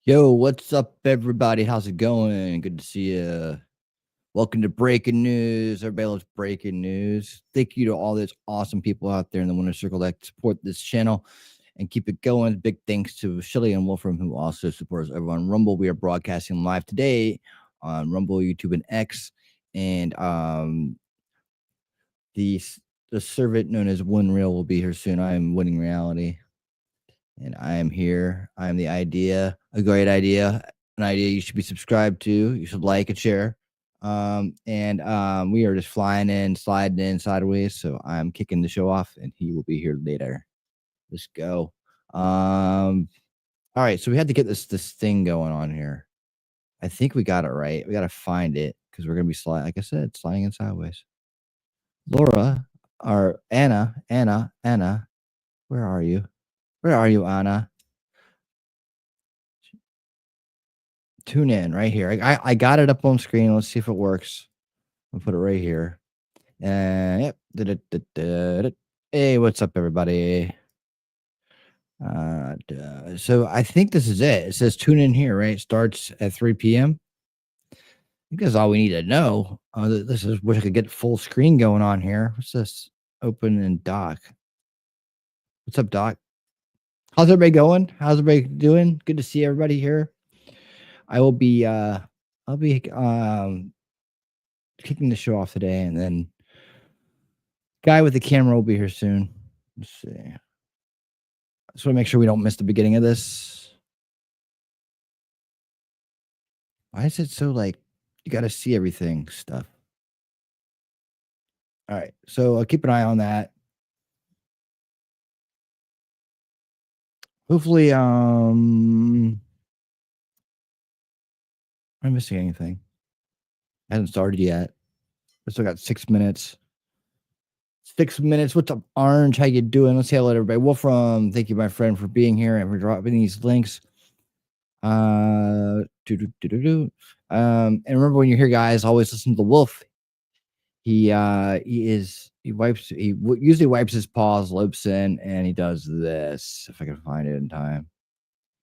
Yo, what's up, everybody? How's it going? Good to see you. Welcome to Breaking News. Everybody loves breaking news. Thank you to all those awesome people out there in the Winner's Circle that support this channel and keep it going. Big thanks to Shelley and Wolfram, who also supports everyone on Rumble. We are broadcasting live today on Rumble, YouTube, and X. And the servant known as One Real will be here soon. I am Winning Reality. And I am here. I am the idea, a great idea, an idea you should be subscribed to. You should like and share. We are just flying in, sliding in sideways. So I'm kicking the show off, and he will be here later. Let's go. All right. So we had to get this thing going on here. I think we got it right. We got to find it because we're gonna be sliding. Like I said, sliding in sideways. Laura, or Anna, where are you? Where are you, Anna? Tune in right here. I got it up on screen. Let's see if it works. I'll put it right here. And yep. Hey, what's up, everybody? So I think this is it. It says tune in here, right? It starts at 3 p.m. I think that's all we need to know. This is wish I could get full screen going on here. What's this? Open and doc. What's up, Doc? How's everybody going? How's everybody doing? Good to see everybody here. I'll be kicking the show off today, and then guy with the camera will be here soon. Let's see. I just want to make sure we don't miss the beginning of this. Why is it so like you got to see everything stuff? All right, so I'll keep an eye on that. Hopefully, am I missing anything? Hasn't started yet. We still got 6 minutes. 6 minutes. What's up, Orange? How you doing? Let's say hello to everybody. Wolfram, thank you, my friend, for being here and for dropping these links. And remember, when you're here, guys, always listen to the Wolf. He usually wipes his paws, lopes in, and he does this. If I can find it in time,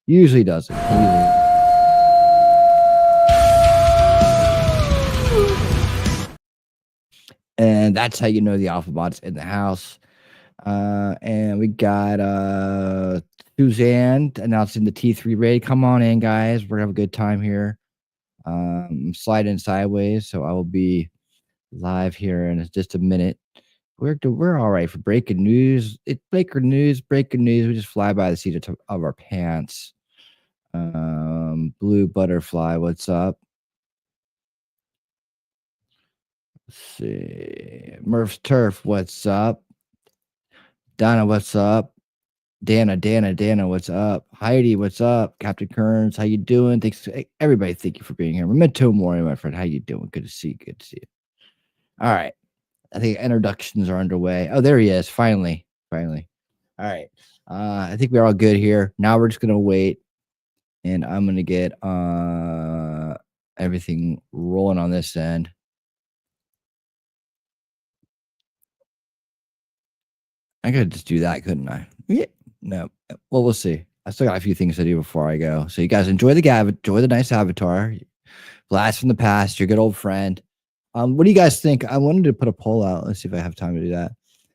he usually does it. And that's how you know the Alphabot's in the house. And we got Suzanne announcing the T3 raid. Come on in, guys. We're gonna have a good time here. Sliding sideways, so I will be live here in just a minute. We're all right for breaking news. It's breaking news. We just fly by the seat of our pants. Blue Butterfly, what's up? Let's see. Murph's Turf, what's up? Donna, what's up? Dana, what's up? Heidi, what's up? Captain Kearns, how you doing? Thanks, everybody. Thank you for being here. Memento Mori, my friend. How you doing? Good to see you. All right. I think introductions are underway. Oh, there he is. Finally. All right. I think we're all good here. Now we're just gonna wait, and I'm gonna get everything rolling on this end. I could just do that, couldn't I? Yeah. No. Well, we'll see. I still got a few things to do before I go. So you guys enjoy the nice avatar. Blast from the past, your good old friend. What do you guys think? I wanted to put a poll out. Let's see if I have time to do that.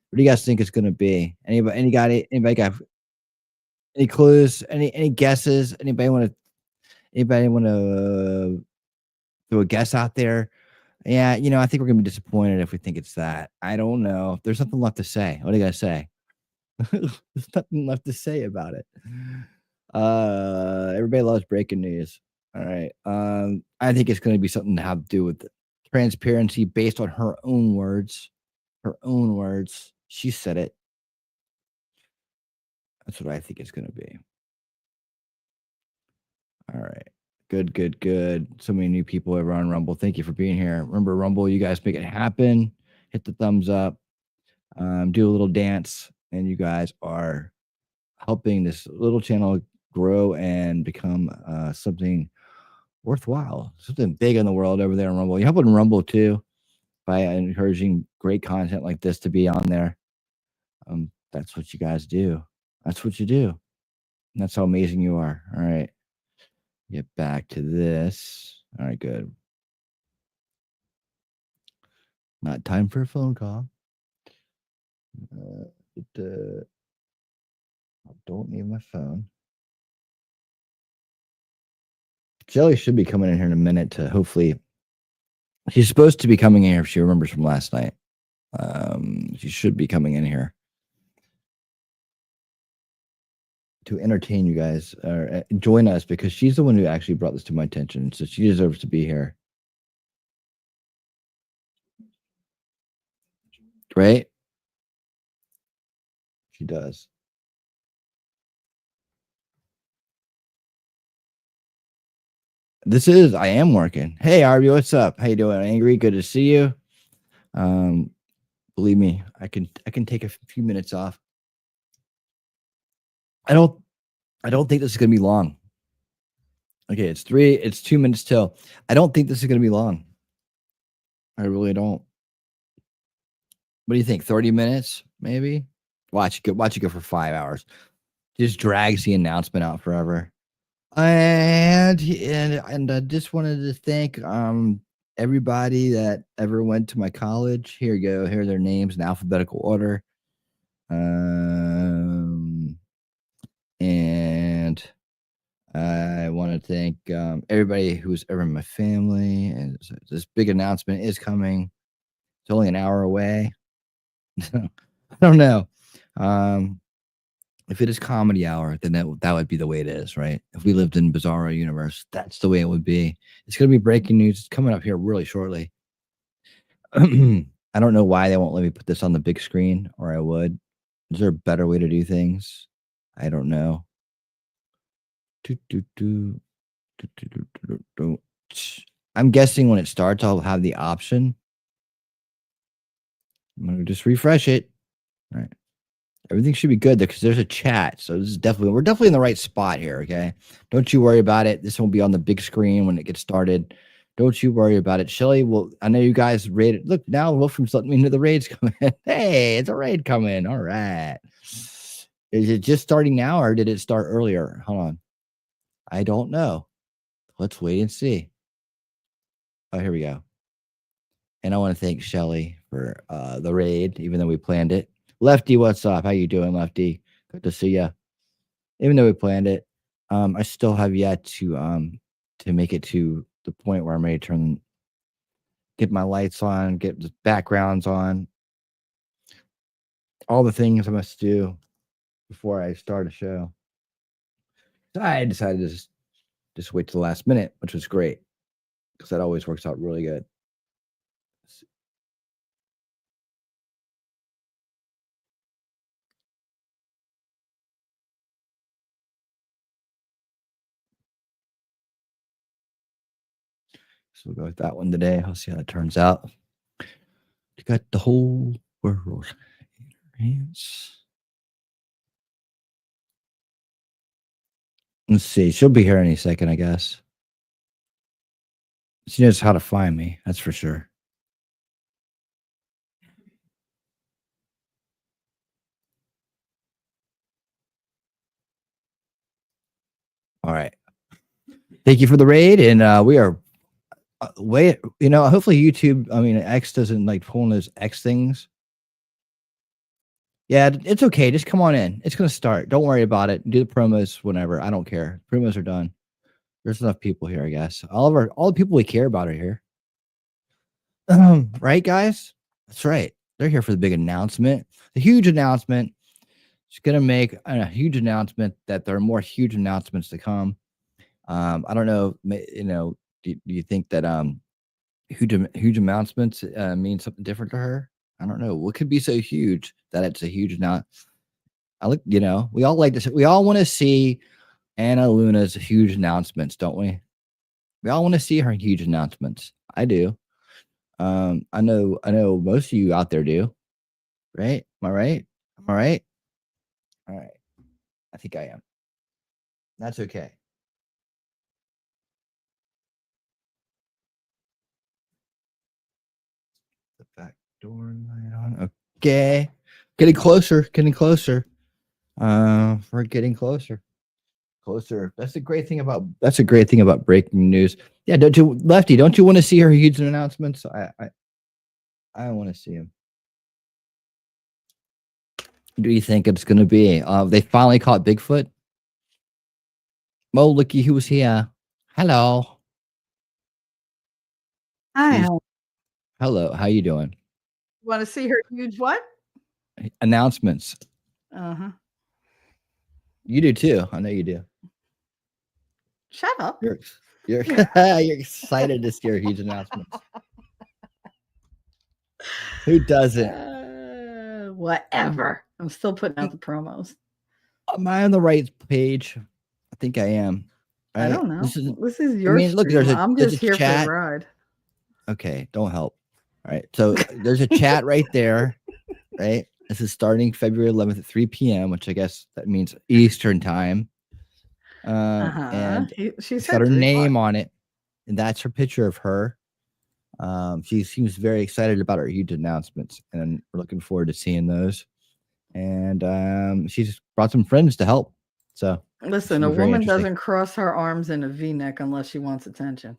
What do you guys think it's going to be? Anybody got any clues? Any guesses? Anybody want to throw a guess out there? Yeah, I think we're gonna be disappointed if we think it's that. I don't know. There's something left to say. What do you guys say? There's nothing left to say about it. Everybody loves breaking news. All right. I think it's gonna be something to have to do with transparency based on her own words. She said it. That's what I think it's gonna be. All right. Good. So many new people over on Rumble. Thank you for being here. Remember, Rumble, you guys make it happen. Hit the thumbs up. Do a little dance, and you guys are helping this little channel grow and become something worthwhile, something big in the world over there on Rumble. You're helping Rumble too by encouraging great content like this to be on there. That's what you guys do. That's what you do. And that's how amazing you are. All right. Get back to this. All right, good. Not time for a phone call. I don't need my phone. Jelly should be coming in here in a minute to hopefully. She's supposed to be coming in here if she remembers from last night. She should be coming in here to entertain you guys or join us because she's the one who actually brought this to my attention. So she deserves to be here. Right? She does. I am working. Hey, Arby, what's up? How you doing? Angry? Good to see you. Believe me, I can take a few minutes off. I don't think this is gonna be long. Okay, it's 2 minutes till. I don't think this is gonna be long. I really don't. What do you think? 30 minutes, maybe? Watch it go for 5 hours. Just drags the announcement out forever. And I just wanted to thank everybody that ever went to my college. Here you go. Here are their names in alphabetical order. And I want to thank everybody who's ever in my family. And this big announcement is coming. It's only an hour away. I don't know. If it is comedy hour, then that would be the way it is, right? If we lived in Bizarro universe, that's the way it would be. It's going to be breaking news. It's coming up here really shortly. I don't know why they won't let me put this on the big screen, or I would. Is there a better way to do things? I don't know. I'm guessing when it starts, I'll have the option. I'm going to just refresh it. All right. Everything should be good because there's a chat. So we're definitely in the right spot here. Okay. Don't you worry about it. This won't be on the big screen when it gets started. Don't you worry about it. Shelly, well, I know you guys raided. Look, now Wolfram's letting me know the raid's coming. Hey, it's a raid coming. All right. Is it just starting now or did it start earlier? Hold on. I don't know. Let's wait and see. Oh, here we go. And I want to thank Shelly for the raid, even though we planned it. Lefty, what's up? How you doing, Lefty? Good to see you. Even though we planned it, I still have yet to make it to the point where I'm ready to get my lights on, get the backgrounds on, all the things I must do before I start a show. So I decided to just wait to the last minute, which was great because that always works out really good. So we'll go with that one today. I'll see how it turns out. You got the whole world in your hands. Let's see. She'll be here any second, I guess. She knows how to find me. That's for sure. All right. Thank you for the raid. And we are hopefully YouTube, X doesn't like pulling those X things. Yeah, it's okay. Just come on in. It's going to start. Don't worry about it. Do the promos whenever. I don't care. Promos are done. There's enough people here, I guess. All the people we care about are here. Right, guys? That's right. They're here for the big announcement. The huge announcement. She's going to make a huge announcement that there are more huge announcements to come. I don't know, do you think that huge announcements mean something different to her? I don't know. What could be so huge that it's a huge announcement? We all like this. We all want to see Anna Luna's huge announcements, don't we? We all want to see her huge announcements. I do. I know most of you out there do. Right? Am I right? Am I right? All right. I think I am. That's okay. The back door light on. Okay. Getting closer. We're getting closer. closer. That's a great thing about breaking news. Yeah, don't you, Lefty? Don't you want to see her huge announcements? I want to see them. Who do you think it's going to be? They finally caught Bigfoot. Oh, looky who's here. Hello. Hi. She's hello. How you doing? Want to see her huge what? Announcements. Uh-huh. You do too. I know you do. Shut up. You're you're excited to see her huge announcements. Who doesn't? Whatever. I'm still putting out the promos. Am I on the right page? I think I am. I Right? don't know. This is your look, stream. I'm there's just a here chat. for the ride. Okay, don't help. All right. So there's a chat right there. Right. This is starting February 11th at 3 p.m., which I guess that means Eastern time. And she's got her name on it, and that's her picture of her. She seems very excited about her huge announcements, and we're looking forward to seeing those. And she's brought some friends to help. So listen, a woman doesn't cross her arms in a V-neck unless she wants attention.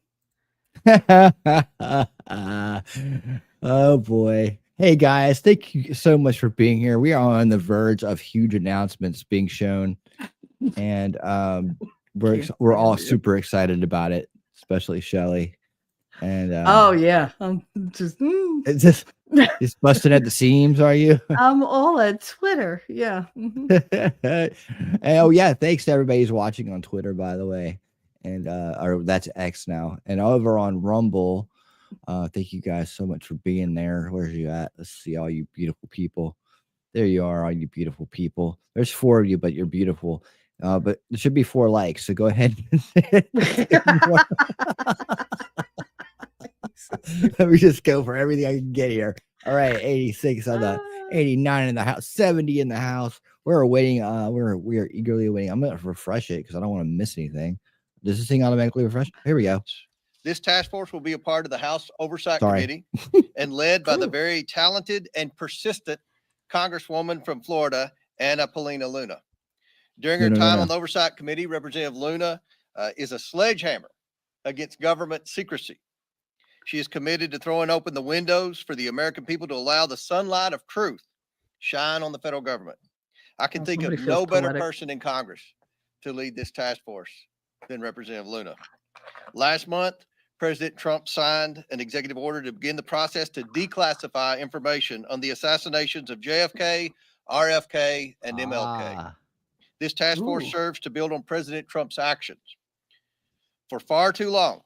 Oh boy. Hey guys, thank you so much for being here. We are on the verge of huge announcements being shown, and we're all super excited about it, especially Shelly. And oh yeah, I'm just just busting at the seams. Are you? I'm all at Twitter. Yeah. Oh yeah, thanks to everybody who's watching on Twitter, by the way, and or that's X now, and over on Rumble. Thank you guys so much for being there. Where's you at? Let's see all you beautiful people. There you are, all you beautiful people. There's 4 of you, but you're beautiful. But there should be 4 likes, so go ahead. Let me just go for everything I can get here. All right, 86 on the 89 in the house, 70 in the house. We're waiting. We are eagerly waiting. I'm gonna refresh it because I don't want to miss anything. Does this thing automatically refresh? Here we go. This task force will be a part of the House Oversight Committee and led by the very talented and persistent Congresswoman from Florida, Anna Paulina Luna. During her time on the Oversight Committee, Representative Luna is a sledgehammer against government secrecy. She is committed to throwing open the windows for the American people to allow the sunlight of truth shine on the federal government. I can think of no better person in Congress to lead this task force than Representative Luna. Last month, President Trump signed an executive order to begin the process to declassify information on the assassinations of JFK, RFK, and MLK. This task force serves to build on President Trump's actions. For far too long,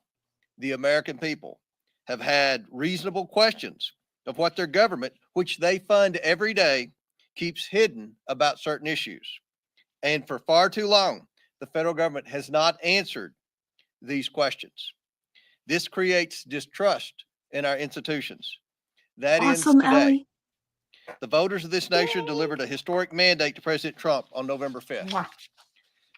the American people have had reasonable questions of what their government, which they fund every day, keeps hidden about certain issues. And for far too long, the federal government has not answered these questions. This creates distrust in our institutions. That ends today. Ellie. The voters of this nation delivered a historic mandate to President Trump on November 5th. Wow.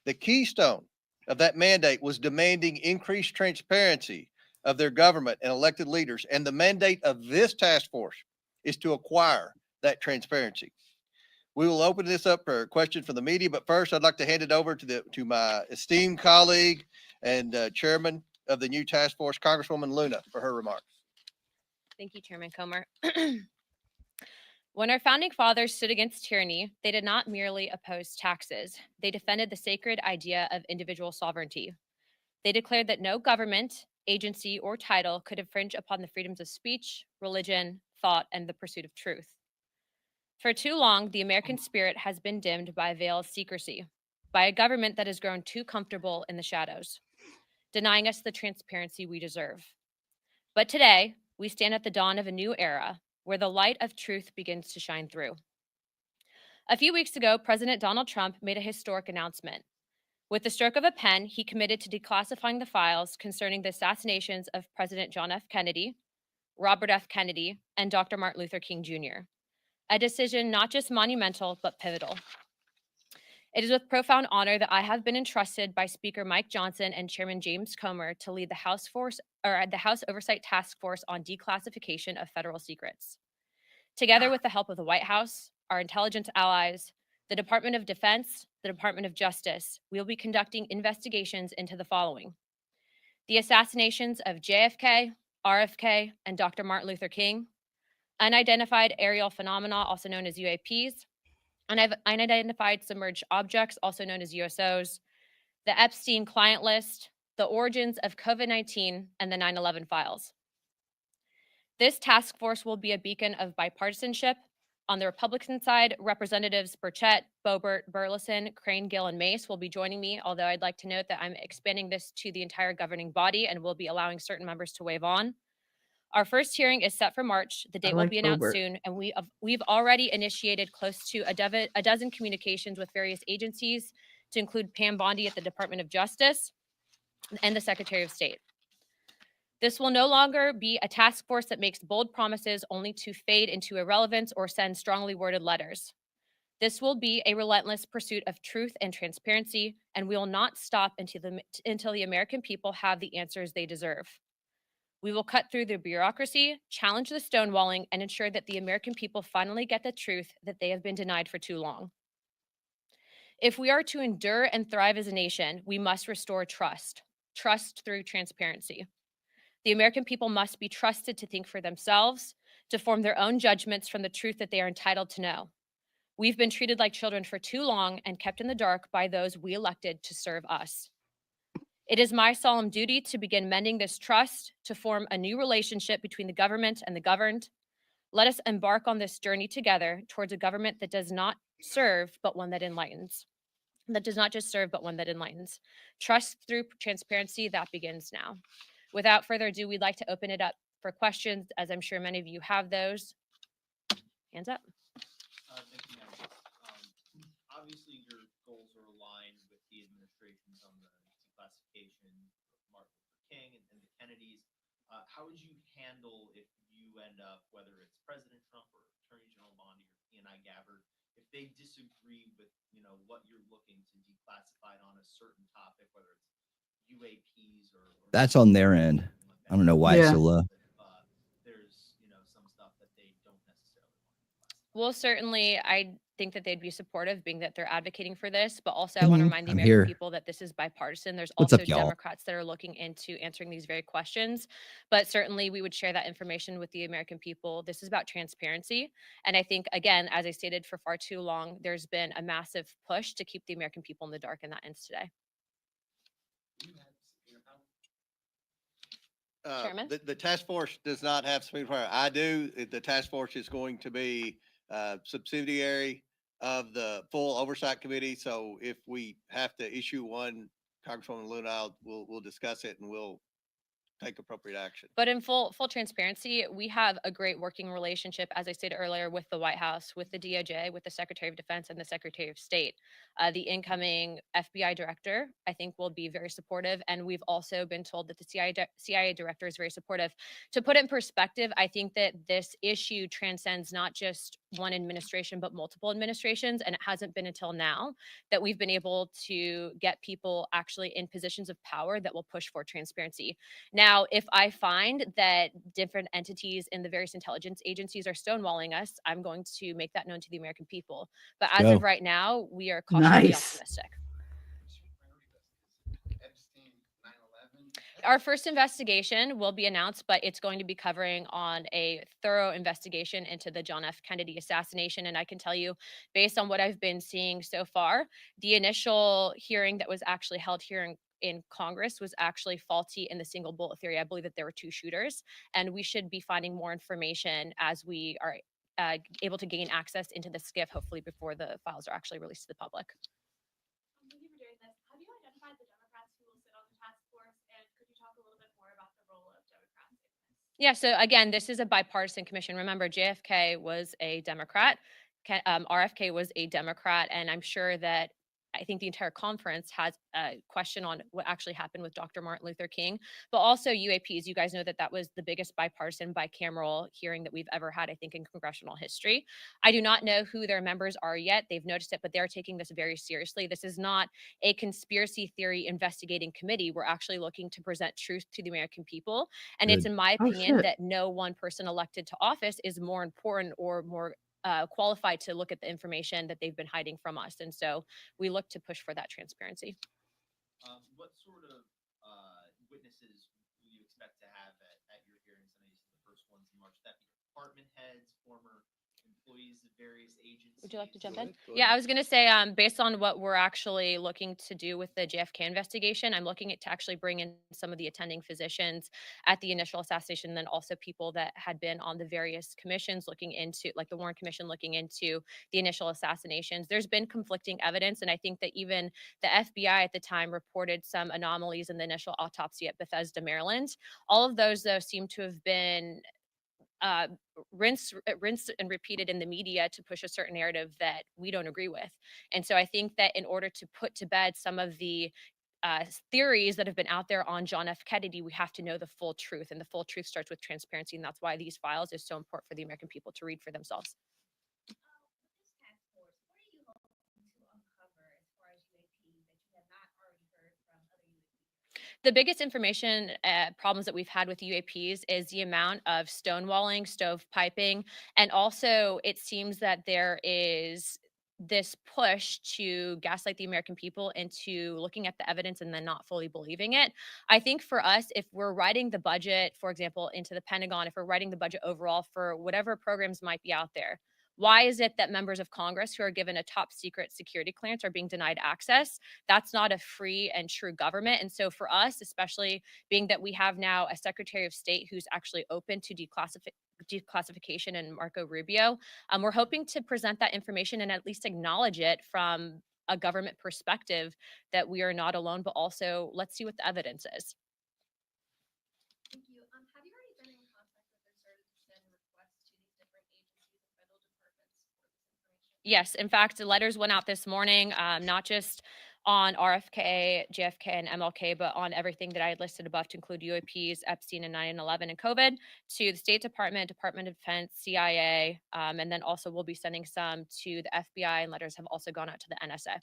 The keystone of that mandate was demanding increased transparency of their government and elected leaders. And the mandate of this task force is to acquire that transparency. We will open this up for questions from the media, but first I'd like to hand it over to my esteemed colleague and chairman of the new task force, Congresswoman Luna, for her remarks. Thank you, Chairman Comer. When our founding fathers stood against tyranny, they did not merely oppose taxes. They defended the sacred idea of individual sovereignty. They declared that no government, agency, or title could infringe upon the freedoms of speech, religion, thought, and the pursuit of truth. For too long, the American spirit has been dimmed by a veil of secrecy, by a government that has grown too comfortable in the shadows, denying us the transparency we deserve. But today, we stand at the dawn of a new era where the light of truth begins to shine through. A few weeks ago, President Donald Trump made a historic announcement. With the stroke of a pen, he committed to declassifying the files concerning the assassinations of President John F. Kennedy, Robert F. Kennedy, and Dr. Martin Luther King Jr., a decision not just monumental, but pivotal. It is with profound honor that I have been entrusted by Speaker Mike Johnson and Chairman James Comer to lead the House Oversight Task Force on Declassification of Federal Secrets. Together with the help of the White House, our intelligence allies, the Department of Defense, the Department of Justice, we will be conducting investigations into the following: the assassinations of JFK, RFK, and Dr. Martin Luther King, unidentified aerial phenomena, also known as UAPs, unidentified submerged objects, also known as USOs, the Epstein client list, the origins of COVID-19, and the 9/11 files. This task force will be a beacon of bipartisanship. On the Republican side, Representatives Burchett, Boebert, Burleson, Crane, Gill, and Mace will be joining me, although I'd like to note that I'm expanding this to the entire governing body and will be allowing certain members to waive on. Our first hearing is set for March. The date will like be announced Boebert. soon, and we've already initiated close to a dozen communications with various agencies, to include Pam Bondi at the Department of Justice and the Secretary of State. This will no longer be a task force that makes bold promises only to fade into irrelevance or send strongly worded letters. This will be a relentless pursuit of truth and transparency, and we will not stop until the American people have the answers they deserve. We will cut through the bureaucracy, challenge the stonewalling, and ensure that the American people finally get the truth that they have been denied for too long. If we are to endure and thrive as a nation, we must restore trust through transparency. The American people must be trusted to think for themselves, to form their own judgments from the truth that they are entitled to know. We've been treated like children for too long and kept in the dark by those we elected to serve us. It is my solemn duty to begin mending this trust, to form a new relationship between the government and the governed. Let us embark on this journey together towards a government that does not serve, but one that enlightens. That does not just serve, but one that enlightens. Trust through transparency, that begins now. Without further ado, we'd like to open it up for questions, as I'm sure many of you have those. Hands up. Thank you, Madam. Obviously, your goals are aligned with the administration's on the declassification of Martin Luther King and the Kennedys. How would you handle if you end up, whether it's President Trump or Attorney General Bondi or P&I Gabbard, if they disagree with what you're looking to declassify on a certain topic, whether it's UAPs or That's on their end. I don't know why it's so low. There's some stuff that they don't necessarily want to declassify. Well, certainly, I think that they'd be supportive, being that they're advocating for this. But also, I want to remind the I'm American here. people that this is bipartisan. There's What's also up, y'all? Democrats that are looking into answering these very questions. But certainly, we would share that information with the American people. This is about transparency. And I think, again, as I stated, for far too long, there's been a massive push to keep the American people in the dark, and that ends today. Chairman? The task force does not have subpoena power. I do. The task force is going to be subsidiary of the full oversight committee. So if we have to issue one, Congresswoman Luna, we'll discuss it and we'll take appropriate action. But in full transparency, we have a great working relationship, as I stated earlier, with the White House, with the DOJ, with the Secretary of Defense, and the Secretary of State. The incoming FBI director, I think, will be very supportive. And we've also been told that the CIA director is very supportive. To put it in perspective, I think that this issue transcends not just one administration, but multiple administrations. And it hasn't been until now that we've been able to get people actually in positions of power that will push for transparency. Now, if I find that different entities in the various intelligence agencies are stonewalling us, I'm going to make that known to the American people. But as of right now, we are cautiously optimistic. Our first investigation will be announced, but it's going to be covering on a thorough investigation into the John F. Kennedy assassination. And I can tell you, based on what I've been seeing so far, the initial hearing that was actually held here in Congress was actually faulty in the single bullet theory. I believe that there were two shooters, and we should be finding more information as we are able to gain access into the SCIF, hopefully before the files are actually released to the public. Thank you for doing this. Have you identified the Democrats who will sit on the task force, and could you talk a little bit more about the role of Democrats in this? Yeah, so again, this is a bipartisan commission. Remember, JFK was a Democrat, RFK was a Democrat, and I'm sure that I think the entire conference has a question on what actually happened with Dr. Martin Luther King, but also UAPs. You guys know that that was the biggest bipartisan bicameral hearing that we've ever had, I think, in congressional history. I do not know who their members are yet. They've noticed it, but they're taking this very seriously. This is not a conspiracy theory investigating committee. We're actually looking to present truth to the American people. And it's in my opinion that no one person elected to office is more important or more qualified to look at the information that they've been hiding from us. And so we look to push for that transparency. What sort of witnesses do you expect to have at your hearings? I know you said the first one's in March. That be department heads, former employees of various agencies. Would you like to jump Go in? ahead, go Yeah, ahead. I was going to say, based on what we're actually looking to do with the JFK investigation, I'm looking to actually bring in some of the attending physicians at the initial assassination, and then also people that had been on the various commissions looking into, like the Warren Commission, looking into the initial assassinations. There's been conflicting evidence, and I think that even the FBI at the time reported some anomalies in the initial autopsy at Bethesda, Maryland. All of those, though, seem to have been rinsed and repeated in the media to push a certain narrative that we don't agree with. And so I think that in order to put to bed some of the theories that have been out there on John F. Kennedy, we have to know the full truth, and the full truth starts with transparency, and that's why these files is so important for the American people to read for themselves. With this task force, what are you hoping to uncover as far as UAPs that you have not already heard from other UAPs? The biggest information problems that we've had with UAPs is the amount of stonewalling, stovepiping, and also it seems that there is this push to gaslight the American people into looking at the evidence and then not fully believing it. I think for us, if we're writing the budget, for example, into the Pentagon, if we're writing the budget overall for whatever programs might be out there, why is it that members of Congress who are given a top secret security clearance are being denied access? That's not a free and true government. And so for us, especially being that we have now a Secretary of State who's actually open to declassification and Marco Rubio, we're hoping to present that information and at least acknowledge it from a government perspective that we are not alone, but also let's see what the evidence is. Thank you. Have you already been in contact with or started to send requests to these different agencies and federal departments for this information? Yes, in fact, letters went out this morning, not just on RFK, JFK, and MLK, but on everything that I had listed above to include UAPs, Epstein, and 9/11 and COVID, to the State Department, Department of Defense, CIA, and then also we'll be sending some to the FBI, and letters have also gone out to the NSA.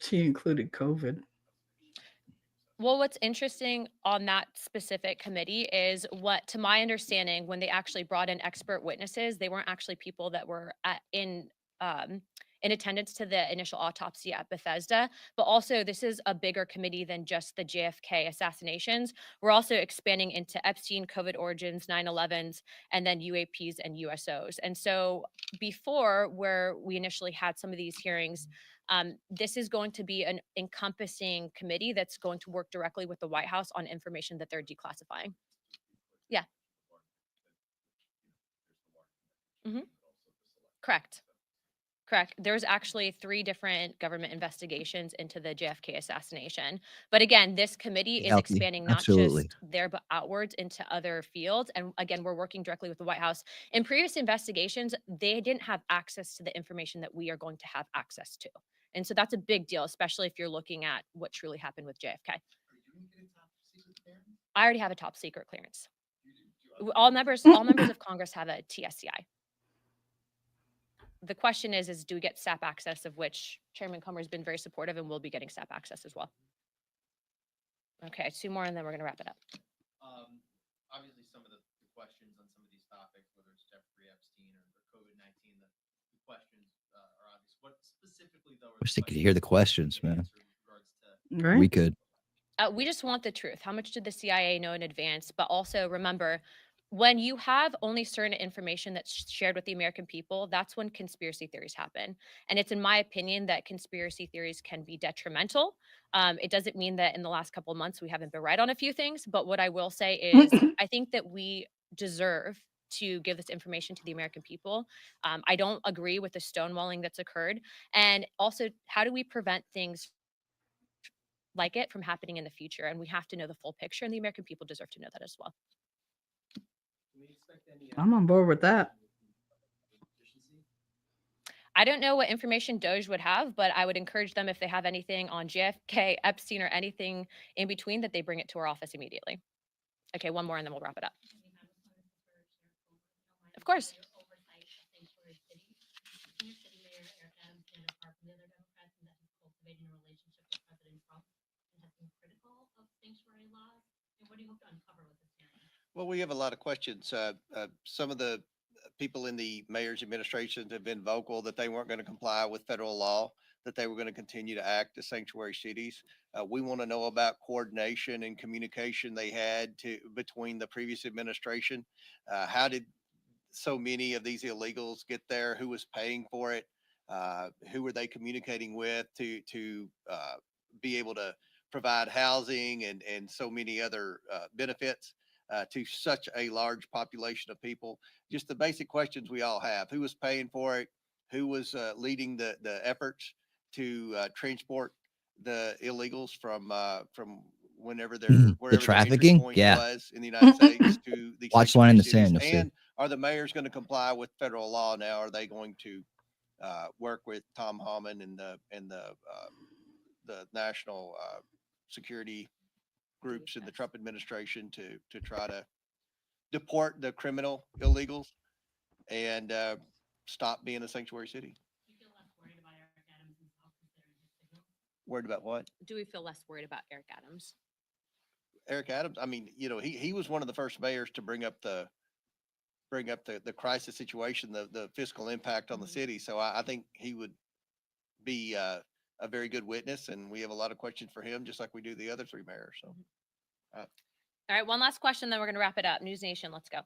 She included COVID. Well, what's interesting on that specific committee is what, to my understanding, when they actually brought in expert witnesses, they weren't actually people that were in attendance to the initial autopsy at Bethesda. But also, this is a bigger committee than just the JFK assassinations. We're also expanding into Epstein, COVID origins, 9/11s, and then UAPs and USOs. And so before, where we initially had some of these hearings, this is going to be an encompassing committee that's going to work directly with the White House on information that they're declassifying. Yeah. Correct. Correct. There's actually 3 different government investigations into the JFK assassination. But again, this committee is Healthy. expanding not Absolutely. just there, but outwards into other fields. And again, we're working directly with the White House. In previous investigations, they didn't have access to the information that we are going to have access to. And so that's a big deal, especially if you're looking at what truly happened with JFK. I already have a top secret clearance. All members of Congress have a TSCI. The question is do we get SAP access, of which Chairman Comer has been very supportive, and we'll be getting SAP access as well. Okay, 2 more, and then we're going to wrap it up. Obviously, some of the questions on some of these topics, whether it's Jeffrey Epstein or COVID-19, the questions are obvious. What specifically, though, are Wish they could hear the questions, man. Right? We could. We just want the truth. How much did the CIA know in advance? But also remember, when you have only certain information that's shared with the American people, that's when conspiracy theories happen. And it's in my opinion that conspiracy theories can be detrimental. It doesn't mean that in the last couple of months we haven't been right on a few things. But what I will say is I think that we deserve to give this information to the American people. I don't agree with the stonewalling that's occurred. And also, how do we prevent things like it from happening in the future? And we have to know the full picture, and the American people deserve to know that as well. I'm on board with that. I don't know what information Doge would have, but I would encourage them, if they have anything on JFK, Epstein, or anything in between, that they bring it to our office immediately. Okay, 1 more, and then we'll wrap it up. Of course. Well, we have a lot of questions. Some of the people in the mayor's administration have been vocal that they weren't going to comply with federal law, that they were going to continue to act as sanctuary cities. We want to know about coordination and communication they had between the previous administration. How did so many of these illegals get there? Who was paying for it? Who were they communicating with to be able to provide housing and so many other benefits to such a large population of people? Just the basic questions we all have: who was paying for it? Who was leading the efforts to transport the illegals from whenever they're The wherever their entry trafficking? point Yeah. was in the United States to the Watch line in the sanctuary sand, cities? you'll see. And are the mayors going to comply with federal law now? Are they going to work with Tom Homan and the national security groups in the Trump administration to try to deport the criminal illegals and stop being a sanctuary city? Worried about what? Do we feel less worried about Eric Adams? Eric Adams, I mean, he was one of the first mayors to bring up the crisis situation, the fiscal impact on the city. So I think he would be a very good witness, and we have a lot of questions for him, just like we do the other three mayors. So, All right, one last question, then we're going to wrap it up. News Nation, let's go.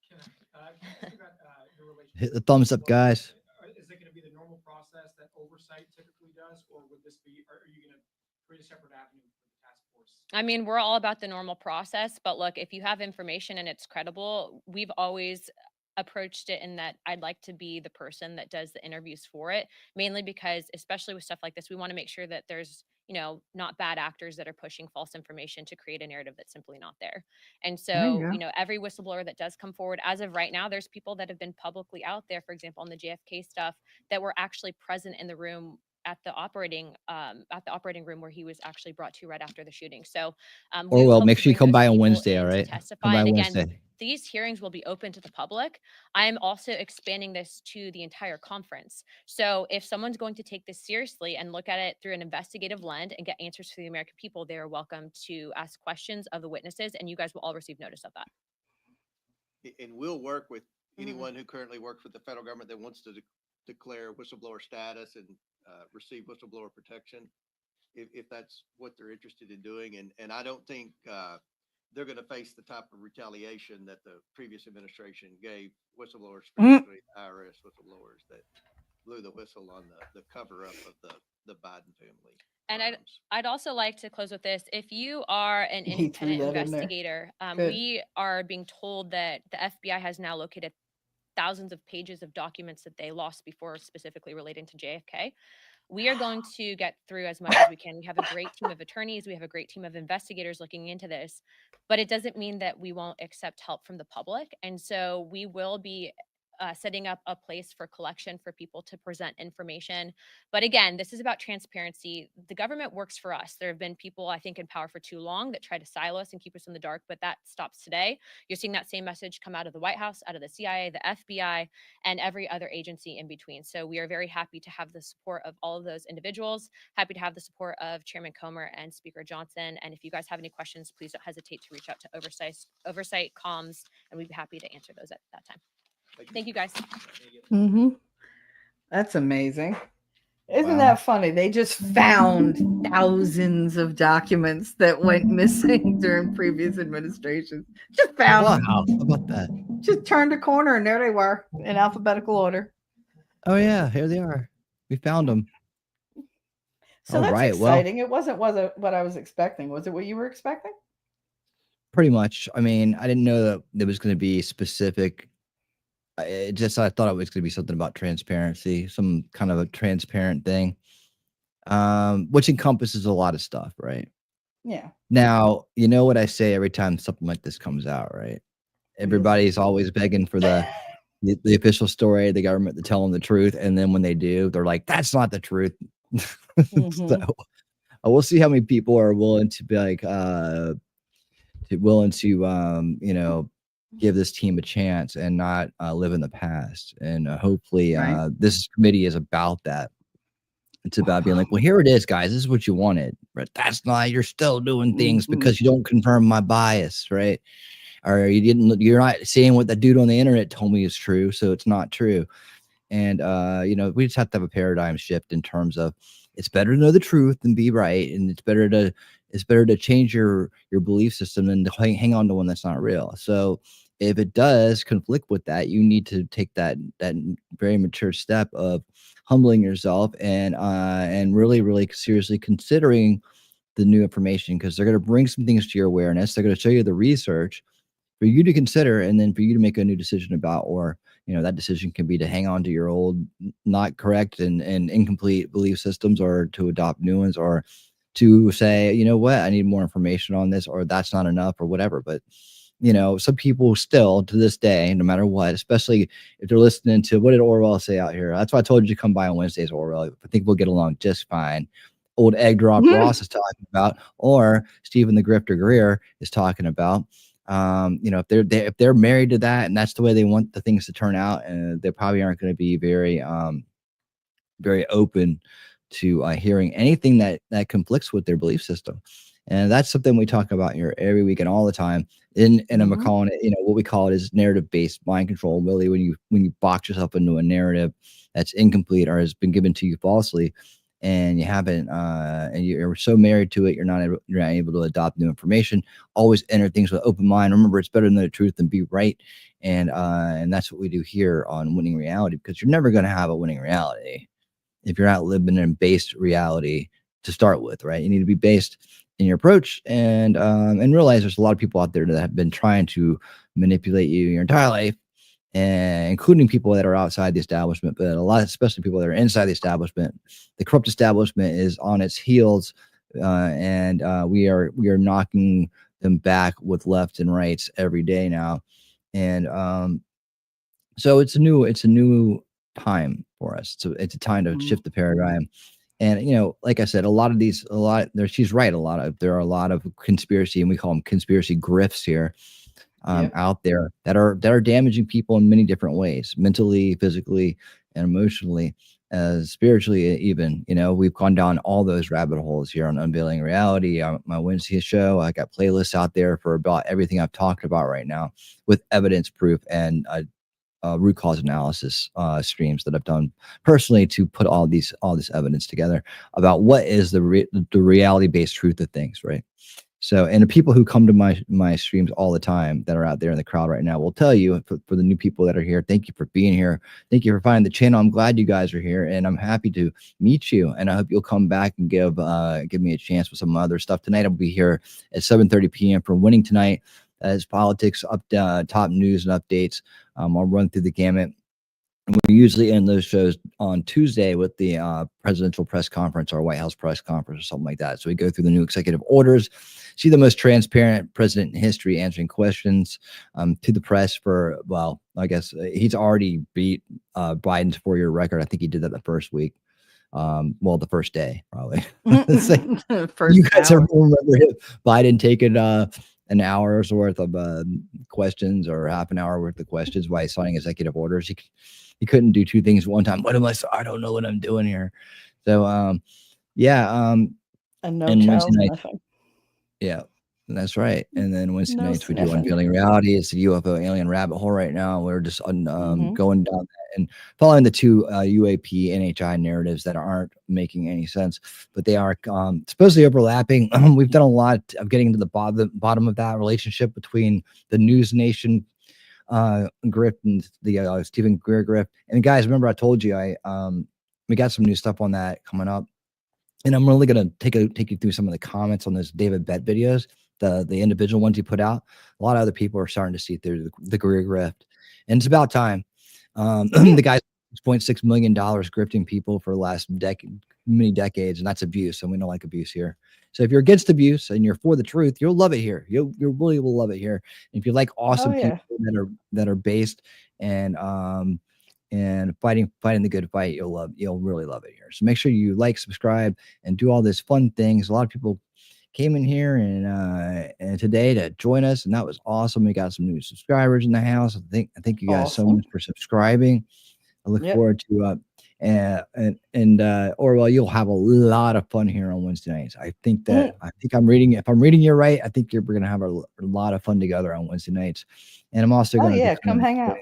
Can I ask about your relationship Hit the with thumbs up, whistleblowers? guys. Is it going to be the normal process that oversight typically does, or would this be? Are you going to create a separate avenue for the task force? I mean, we're all about the normal process, but look, if you have information and it's credible, we've always approached it in that I'd like to be the person that does the interviews for it, mainly because, especially with stuff like this, we want to make sure that there's, not bad actors that are pushing false information to create a narrative that's simply not there. And There you so, go. every whistleblower that does come forward, as of right now, there's people that have been publicly out there, for example, on the JFK stuff, that were actually present in the room at the operating room where he was actually brought to right after the shooting. So we would Orwell, hope make to sure you bring come those by on people Wednesday, in all to right? Come testify. by And again, Wednesday. these hearings will be open to the public. I am also expanding this to the entire conference. So if someone's going to take this seriously and look at it through an investigative lens and get answers for the American people, they are welcome to ask questions of the witnesses, and you guys will all receive notice of that. and we'll work with anyone who currently works with the federal government that wants to declare whistleblower status and receive whistleblower protection, if that's what they're interested in doing. And I don't think they're going to face the type of retaliation that the previous administration gave whistleblowers, specifically IRS whistleblowers that blew the whistle on the cover up of the Biden family. And I'd also like to close with this. If you are an He threw independent that in there. investigator, Good. we are being told that the FBI has now located thousands of pages of documents that they lost before, specifically relating to JFK. We are going to get through as much as we can. We have a great team of attorneys. We have a great team of investigators looking into this, but it doesn't mean that we won't accept help from the public. And so we will be setting up a place for collection for people to present information. But again, this is about transparency. The government works for us. There have been people, I think, in power for too long that try to silo us and keep us in the dark, but that stops today. You're seeing that same message come out of the White House, out of the CIA, the FBI, and every other agency in between. So we are very happy to have the support of all of those individuals, happy to have the support of Chairman Comer and Speaker Johnson. And if you guys have any questions, please don't hesitate to reach out to Oversight Comms, and we'd be happy to answer those at that time. Thank you, guys. That's amazing. Isn't Wow. that funny? They just found thousands of documents that went missing during previous administrations. Just found Wow, them. how about that? Just turned a corner and there they were in alphabetical order. Oh yeah, here they are. We found them. So All that's right, well- exciting. It wasn't what I was expecting. Was it what you were expecting? Pretty much. I mean, I didn't know that there was going to be specific. I thought it was going to be something about transparency, some kind of a transparent thing, which encompasses a lot of stuff, right? Yeah. Now, you know what I say every time something like this comes out, right? Everybody's always begging for the official story of the government to tell them the truth, and then when they do, they're like, "That's not the truth." So we'll see how many people are willing to be like, give this team a chance and not live in the past. And hopefully this committee is about that. It's about being like, well, here it is, guys. This is what you wanted, but that's not, you're still doing things because you don't confirm my bias, right? or you're not saying what the dude on the internet told me is true, so it's not true. And we just have to have a paradigm shift in terms of it's better to know the truth than be right, and it's better to change your belief system than to hang on to one that's not real. So if it does conflict with that, you need to take that very mature step of humbling yourself and really, really seriously considering the new information, because they're going to bring some things to your awareness. They're going to show you the research for you to consider, and then for you to make a new decision about. Or that decision can be to hang on to your old not correct and incomplete belief systems, or to adopt new ones, or to say, you know what, I need more information on this, or that's not enough, or whatever. But some people still to this day, no matter what, especially if they're listening to, what did Orwell say out here? That's why I told you to come by on Wednesdays, Orwell. I think we'll get along just fine. Old egg drop Ross is talking about, or Stephen the Grifter Greer is talking about. If they're married to that, and that's the way they want the things to turn out, and they probably aren't going to be very very open to hearing anything that conflicts with their belief system. And that's something we talk about here every week and all the time. And I'm calling it, what we call it is narrative-based mind control. Really, when you box yourself into a narrative that's incomplete or has been given to you falsely, and you haven't, and you're so married to it, you're not able to adopt new information. Always enter things with open mind. Remember, it's better to know the truth than be right. And that's what we do here on Winning Reality, because you're never going to have a winning reality if you're not living in based reality to start with, right? You need to be based in your approach, and realize there's a lot of people out there that have been trying to manipulate you your entire life, and including people that are outside the establishment, but a lot, especially people that are inside the establishment. The corrupt establishment is on its heels, and we are knocking them back with lefts and rights every day now. And so it's a new time for us. So it's a time to shift the paradigm. And like I said, she's right. There are a lot of conspiracy, and we call them conspiracy grifts here, out there that are damaging people in many different ways, mentally, physically, and emotionally, spiritually even. We've gone down all those rabbit holes here on Unveiling Reality, my Wednesday show. I got playlists out there for about everything I've talked about right now, with evidence, proof, and root cause analysis streams that I've done personally to put all this evidence together about what is the reality-based truth of things, right? So, and the people who come to my streams all the time that are out there in the crowd right now will tell you, for the new people that are here, thank you for being here. Thank you for finding the channel. I'm glad you guys are here, and I'm happy to meet you. And I hope you'll come back and give me a chance with some other stuff. Tonight I'll be here at 7:30 p.m. for Winning Tonight. As politics, top news and updates. I'll run through the gamut. And we usually end those shows on Tuesday with the presidential press conference or White House press conference or something like that. So we go through the new executive orders, see the most transparent president in history answering questions to the press for, well, I guess he's already beat Biden's 4-year record. I think he did that the first week. The first day, probably. You guys ever remember Biden taking an hour's worth of questions, or half an hour worth of questions, while he's signing executive orders? He couldn't do two things at one time. I don't know what I'm doing here. So and Wednesday night, yeah, that's right. And then Wednesday nights we do Unveiling Reality. It's the UFO alien rabbit hole right now. We're just going down that and following the two UAP NHI narratives that aren't making any sense, but they are supposedly overlapping. We've done a lot of getting to the bottom of that relationship between the News Nation grift and the Stephen Greer grift. And guys, remember I told you we got some new stuff on that coming up. And I'm really going to take you through some of the comments on those David Bett videos, the individual ones he put out. A lot of other people are starting to see through the Greer grift, and it's about time. The guy's $6.6 million grifting people for the last many decades, and that's abuse, and we don't like abuse here. So if you're against abuse and you're for the truth, you'll love it here. You really will love it here. And if you like awesome people that are based and fighting the good fight, you'll really love it here. So make sure you like, subscribe, and do all these fun things. A lot of people came in here and today to join us, and that was awesome. We got some new subscribers in the house. I thank you guys so much for subscribing. I look forward to And Orwell, you'll have a lot of fun here on Wednesday nights. I think I'm reading. If I'm reading you right, I think we're gonna have a lot of fun together on Wednesday nights. And I'm also gonna be come hang out.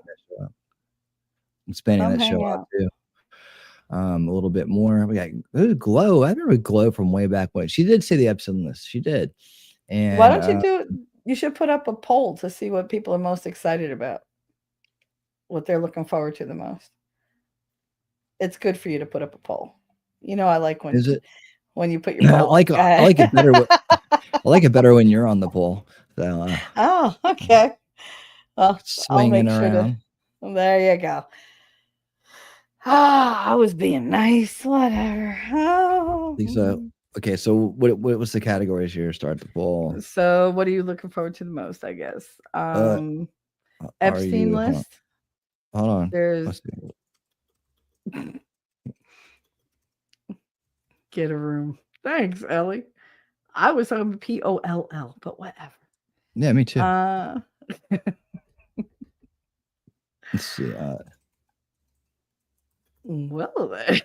expanding that show out too. A little bit more. We got Glow. I remember Glow from way back when. She did say the episode list. She did. And why don't you do it? You should put up a poll to see what people are most excited about, what they're looking forward to the most. It's good for you to put up a poll. You know, I like when you put your poll. I like it better. I like it better when you're on the poll. So, oh, okay. Well, swinging around. There you go. I was being nice. Whatever. So, okay. So, what was the categories here? Start the poll. So, what are you looking forward to the most? I guess. Epstein list. Hold on. There's. Get a room. Thanks, Ellie. I was on POLL, but whatever. Yeah, me too. Let's see. Well, then.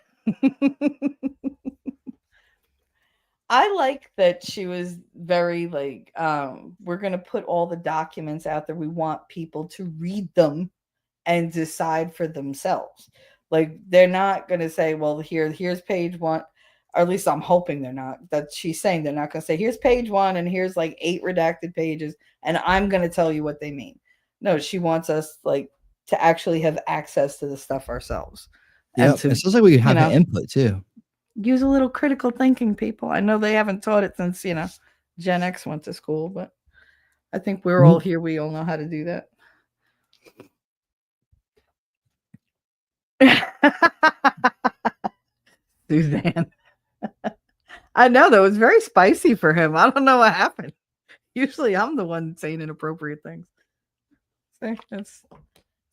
I like that she was very like, we're going to put all the documents out there. We want people to read them and decide for themselves. Like, they're not going to say, well, here's page 1. Or at least I'm hoping they're not. That she's saying they're not going to say, here's page 1 and here's like 8 redacted pages and I'm going to tell you what they mean. No, she wants us like to actually have access to the stuff ourselves. Yeah, it sounds like we have an input too. Use a little critical thinking, people. I know they haven't taught it since, Gen X went to school, but I think we're all here. We all know how to do that. Suzanne. I know that was very spicy for him. I don't know what happened. Usually I'm the one saying inappropriate things.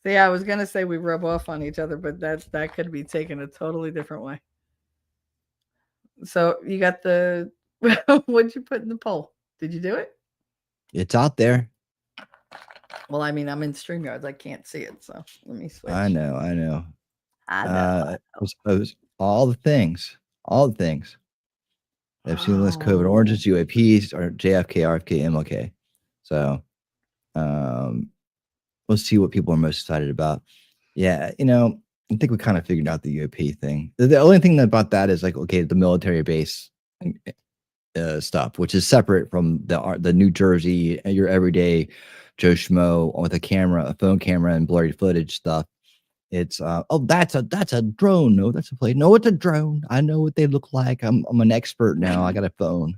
See, I was gonna say we rub off on each other, but that could be taken a totally different way. So you got the what'd you put in the poll? Did you do it? It's out there. Well, I mean, I'm in StreamYards. I can't see it, so let me switch. I know. It was all the things. I've seen list COVID oranges, UAPs, or JFK, RFK, MLK. So, let's see what people are most excited about. Yeah, I think we kind of figured out the UAP thing. The only thing about that is like, okay, the military base stuff, which is separate from the New Jersey, your everyday Joe Schmo with a phone camera, and blurry footage stuff. It's that's a drone. No, that's a plane. No, it's a drone. I know what they look like. I'm an expert now. I got a phone.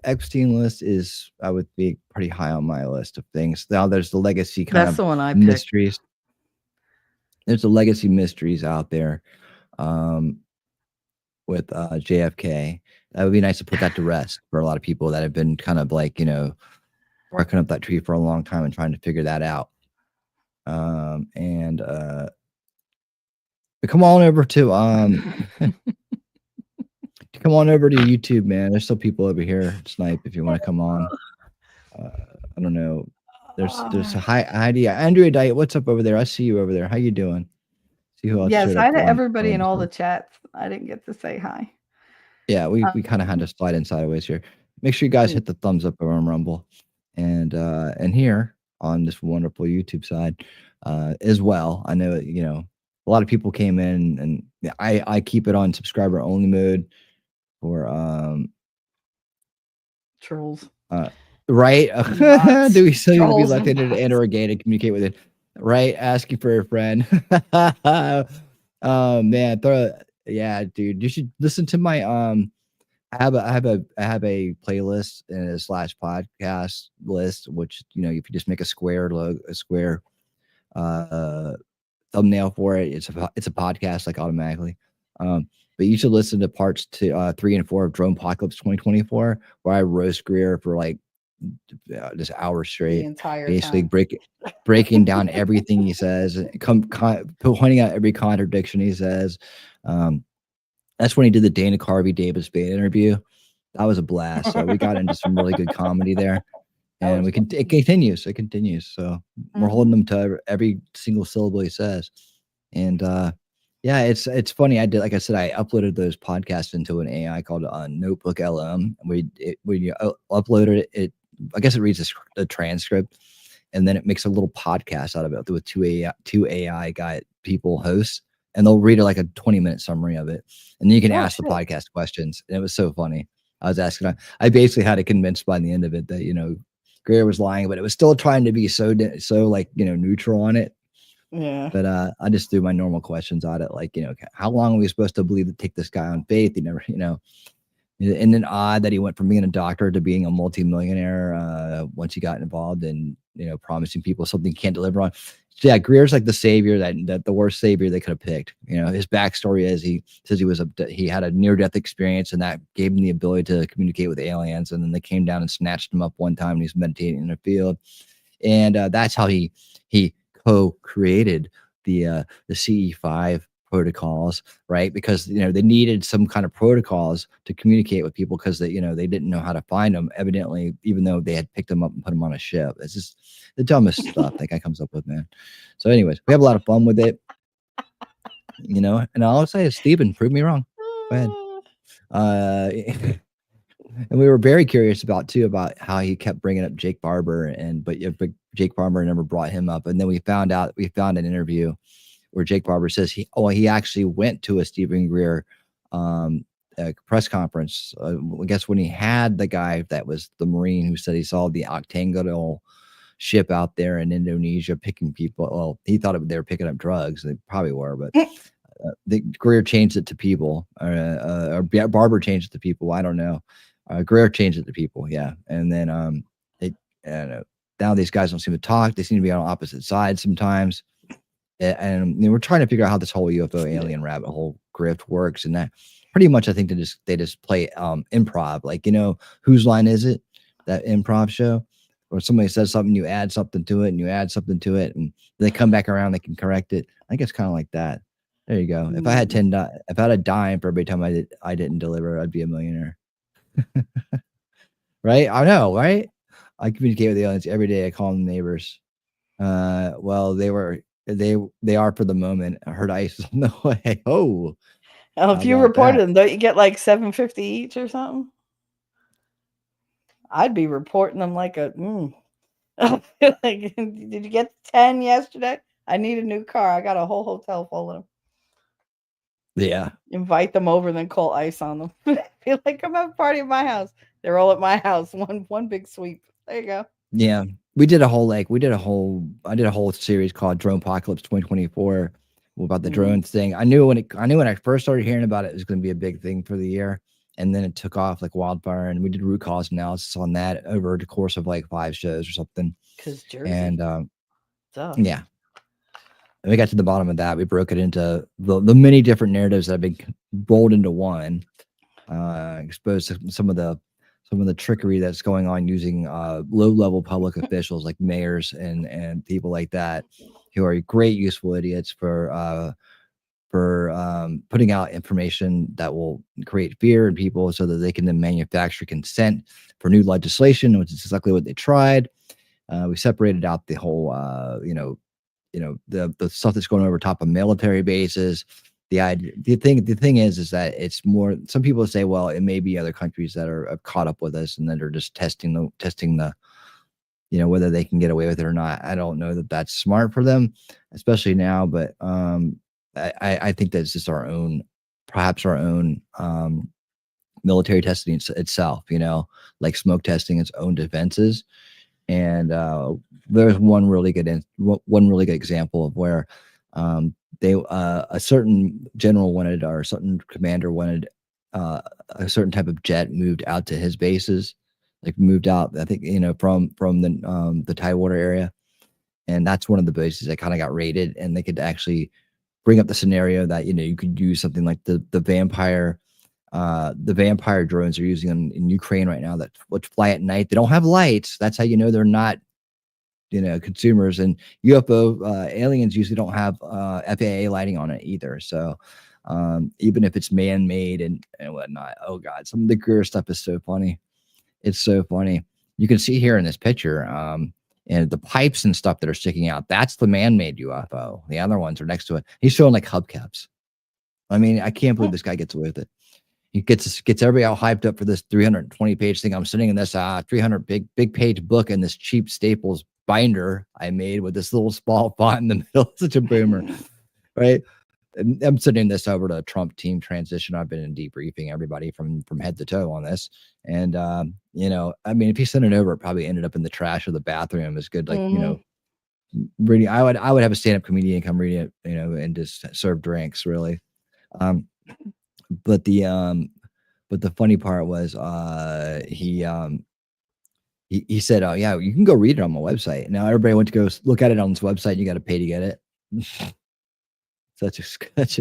Epstein list is, I would be pretty high on my list of things. Now there's the legacy kind of the one I mysteries. There's the legacy mysteries out there with JFK. That would be nice to put that to rest for a lot of people that have been kind of like, barking up that tree for a long time and trying to figure that out. But come on over to come on over to YouTube, man. There's still people over here. Snipe, if you want to come on. I don't know. There's a Heidi, Andrea Diet. What's up over there? I see you over there. How you doing? See who else? Yes, hi to everybody in all the chats. I didn't get to say hi. Yeah, we kind of had to slide in sideways here. Make sure you guys hit the thumbs up over on Rumble, and here on this wonderful YouTube side as well. I know a lot of people came in, and I keep it on subscriber only mode for trolls. Right? Do we still need to be left in and or gay to communicate with it? Right? Asking for a friend. Oh man, yeah, dude. You should listen to my I have a playlist and a /podcast list, which if you just make a square thumbnail for it, it's a podcast like automatically. But you should listen to parts 3 and 4 of Drone Apocalypse 2024, where I roast Greer for like this hour straight, the entire basically time. breaking down everything he says, pointing out every contradiction he says. That's when he did the Dana Carvey David Spade interview. That was a blast. So we got into some really good comedy there, and it continues. So we're holding him to every single syllable he says. And yeah, it's funny. I did, like I said, I uploaded those podcasts into an AI called Notebook LM. When you uploaded it, I guess it reads the transcript, and then it makes a little podcast out of it with two AI guy people hosts, and they'll read like a 20-minute summary of it, and then you can Oh, ask the shit. podcast questions. And it was so funny. I was asking, I basically had it convinced by the end of it that Greer was lying, but it was still trying to be so like neutral on it. Yeah. But I just threw my normal questions at it, like how long are we supposed to believe to take this guy on faith? He never, and then odd that he went from being a doctor to being a multimillionaire once he got involved in promising people something he can't deliver on. So yeah, Greer's like the savior that the worst savior they could have picked. His backstory is he says he had a near-death experience, and that gave him the ability to communicate with aliens, and then they came down and snatched him up one time, and he's meditating in a field, and that's how he co-created the CE5 protocols, right? Because they needed some kind of protocols to communicate with people, because they didn't know how to find them, evidently, even though they had picked them up and put them on a ship. It's just the dumbest stuff that guy comes up with, man. So anyways, we have a lot of fun with it, and I'll say is, Stephen, prove me wrong. Go ahead. And we were very curious about how he kept bringing up Jake Barber, but Jake Barber never brought him up. And then we found an interview where Jake Barber says he actually went to a Stephen Greer press conference. I guess when he had the guy that was the Marine who said he saw the octagonal ship out there in Indonesia picking people. Well, he thought they were picking up drugs. They probably were, but Greer changed it to people, or Barber changed it to people. I don't know. Greer changed it to people, yeah. And then now these guys don't seem to talk. They seem to be on opposite sides sometimes. And we're trying to figure out how this whole UFO alien rabbit hole grift works, and that pretty much I think they just play improv. Like, whose line is it? That improv show where somebody says something, you add something to it, and you add something to it, and they come back around, they can correct it. I think it's kind of like that. There you go. If I had if I had a dime for every time I didn't deliver, I'd be a millionaire. Right? I know, right? I communicate with the aliens every day. I call them neighbors. Well, they are for the moment. I heard ice on the way. Oh, if you reported them, don't you get like $7.50 each or something? I'd be reporting them like a. Like, did you get 10 yesterday? I need a new car. I got a whole hotel full of them. Yeah. Invite them over, then call ice on them. Be like, come have a party at my house. They're all at my house. One big sweep. There you go. Yeah. I did a whole series called Drone Apocalypse 2024 about the drones thing. I knew when I first started hearing about it was going to be a big thing for the year. And then it took off like wildfire, and we did root cause analysis on that over the course of like 5 shows or something. Because Jersey. And yeah. And we got to the bottom of that. We broke it into the many different narratives that have been rolled into one, exposed to some of the trickery that's going on using low-level public officials like mayors and people like that, who are great useful idiots for putting out information that will create fear in people so that they can then manufacture consent for new legislation, which is exactly what they tried. We separated out the whole, the stuff that's going over top of military bases. The thing is that it's more, some people say, well, it may be other countries that are caught up with us and that are just testing the whether they can get away with it or not. I don't know that that's smart for them, especially now, but I think that's just perhaps our own military testing itself, like smoke testing its own defenses. And there's one really good example of where a certain general wanted, or a certain commander wanted a certain type of jet moved out to his bases, like moved out, I think, from the Tidewater area. And that's one of the bases that kind of got raided, and they could actually bring up the scenario that, you could use something like the vampire drones they're using in Ukraine right now, that which fly at night. They don't have lights. That's how you know they're not, consumers. And UFO aliens usually don't have FAA lighting on it either. So even if it's man-made and whatnot, oh god, some of the Greer stuff is so funny. It's so funny. You can see here in this picture, And the pipes and stuff that are sticking out, that's the man-made UFO. The other ones are next to it. He's showing like hubcaps. I mean, I can't believe this guy gets away with it. He gets everybody all hyped up for this 320-page thing. I'm sitting in this 300 big page book in this cheap Staples binder I made with this little small font in the middle. Such a boomer, right? And I'm sending this over to Trump team transition. I've been in debriefing everybody from head to toe on this. And you know, I mean, if he sent it over, it probably ended up in the trash of the bathroom. It's good, like, you know, reading. I would have a stand-up comedian come read it, you know, and just serve drinks, really. But the funny part was he said, "Oh yeah, you can go read it on my website." Now everybody went to go look at it on this website. You got to pay to get it. such a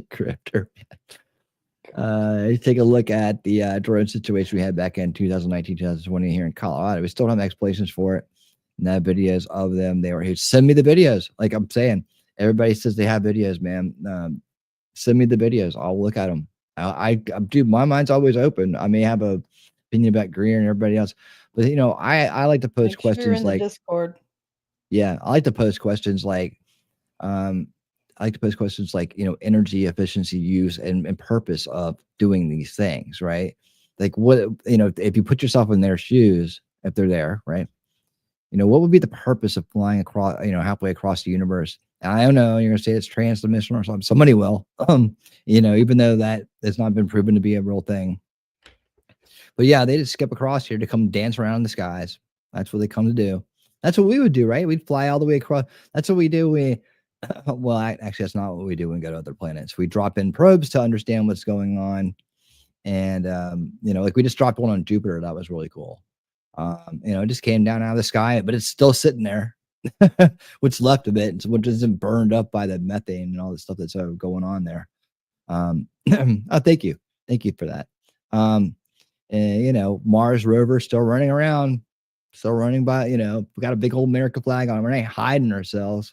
grifter. Take a look at the drone situation we had back in 2019, 2020 here in Colorado. We still don't have explanations for it. And that videos of them. They were here. Send me the videos. Like I'm saying, everybody says they have videos, man. Send me the videos. I'll look at them. Dude, my mind's always open. I may have a opinion about Greer and everybody else, but you know, I like to post questions like Discord. Yeah, I like to post questions like, you know, energy efficiency use and purpose of doing these things, right? Like what, you know, if you put yourself in their shoes, if they're there, right? You know, what would be the purpose of flying across, you know, halfway across the universe? And I don't know. You're gonna say it's transdimensional or something. Somebody will, you know, even though that has not been proven to be a real thing. But yeah, they just skip across here to come dance around in the skies. That's what they come to do. That's what we would do, right? We'd fly all the way across. That's what we do. Well, actually, that's not what we do when we go to other planets. We drop in probes to understand what's going on. And, you know, like we just dropped one on Jupiter. That was really cool. You know, it just came down out of the sky, but it's still sitting there. What's left of it, which isn't burned up by the methane and all the stuff that's going on there. Oh, thank you for that. And, you know, Mars rover still running around, still running by. You know, we got a big old America flag on. We're not hiding ourselves.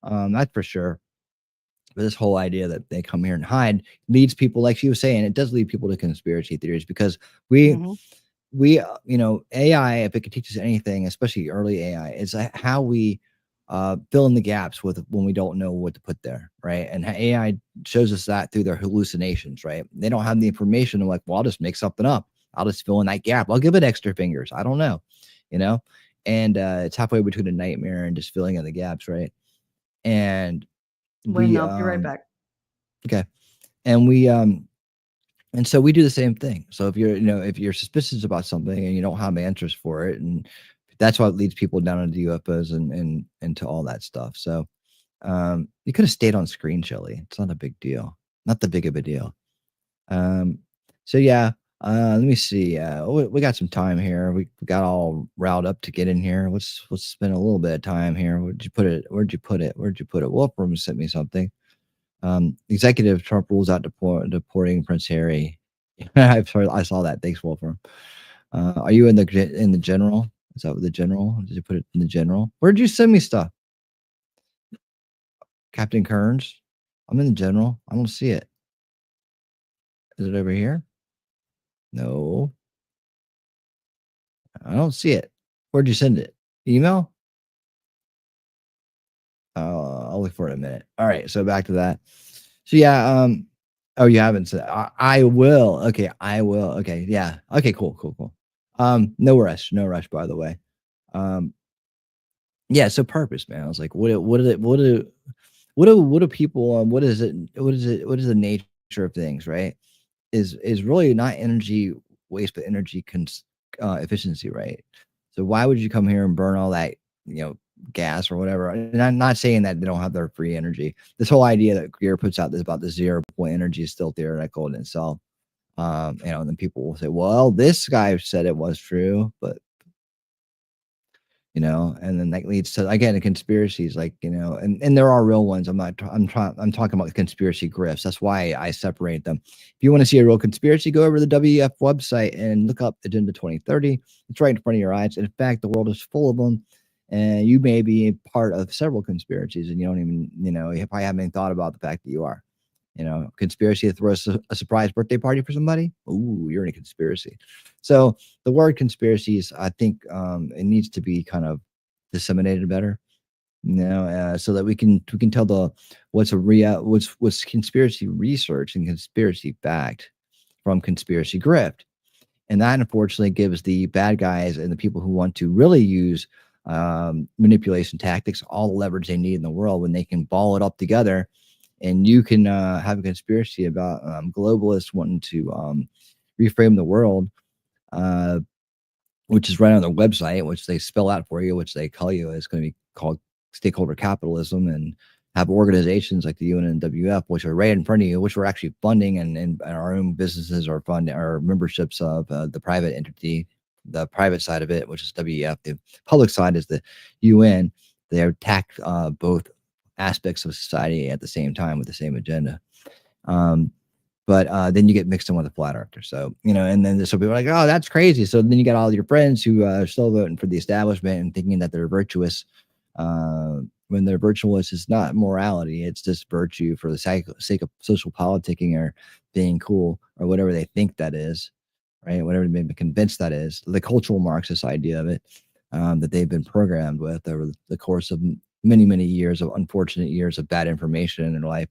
That's for sure. But this whole idea that they come here and hide leads people, like she was saying, it does lead people to conspiracy theories because we, you know, AI, if it could teach us anything, especially early AI, is how we fill in the gaps with when we don't know what to put there, right? And AI shows us that through their hallucinations, right? They don't have the information. They're like, well, I'll just make something up. I'll just fill in that gap. I'll give it extra fingers. I don't know, you know? And it's halfway between a nightmare and just filling in the gaps, right? And I'll be right back. Okay. And and so we do the same thing. So if you're, you know, if you're suspicious about something and you don't have answers for it, and that's what leads people down into UFOs and into all that stuff. So you could have stayed on screen, Shelly. It's not a big deal. Not that big of a deal. So yeah, let me see. We got some time here. We got all riled up to get in here. Let's spend a little bit of time here. Where'd you put it? Wolfram sent me something. Executive Trump rules out deporting Prince Harry. I saw that. Thanks, Wolfram. Are you in the general? Is that the general? Did you put it in the general? Where'd you send me stuff? Captain Kearns? I'm in the general. I don't see it. Is it over here? No. I don't see it. Where'd you send it? Email? I'll look for it in a minute. All right. So back to that. So yeah. Oh, you haven't said. I will. Okay. I will. Okay. Yeah. Okay. Cool. No rush. By the way. Yeah. So purpose, man. I was like, what do people? What is it? What is the nature of things? Right? Is really not energy waste, but energy efficiency, right? So why would you come here and burn all that, you know, gas or whatever? And I'm not saying that they don't have their free energy. This whole idea that Greer puts out about the 0 point energy is still theoretical in itself. You know, and then people will say, well, this guy said it was true, but you know, and then that leads to, again, conspiracies, like, you know, and there are real ones. I'm talking about conspiracy grifts. That's why I separate them. If you want to see a real conspiracy, go over to the WEF website and look up Agenda 2030. It's right in front of your eyes. In fact, the world is full of them, and you may be part of several conspiracies, and you don't even, you know, you probably haven't even thought about the fact that you are. You know, conspiracy to throw a surprise birthday party for somebody. Ooh, you're in a conspiracy. So the word conspiracies, I think, it needs to be kind of disseminated better, so that we can tell what's conspiracy research and conspiracy fact from conspiracy grift. And that unfortunately gives the bad guys and the people who want to really use manipulation tactics all the leverage they need in the world when they can ball it up together. And you can have a conspiracy about globalists wanting to reframe the world, which is right on their website, which they spell out for you, which they call you is going to be called stakeholder capitalism, and have organizations like the UN and WF, which are right in front of you, which we're actually funding, and our own businesses are funding our memberships of the private entity, the private side of it, which is WEF. The public side is the UN. They attack both aspects of society at the same time with the same agenda. But then you get mixed in with a flat earther. So, and then so people are like, oh, that's crazy. So then you got all your friends who are still voting for the establishment and thinking that they're virtuous. When they're virtuous, it's not morality. It's just virtue for the sake of social politicking or being cool or whatever they think that is, right? Whatever they may be convinced that is. The cultural Marxist idea of it that they've been programmed with over the course of many, many years of unfortunate years of bad information in their life,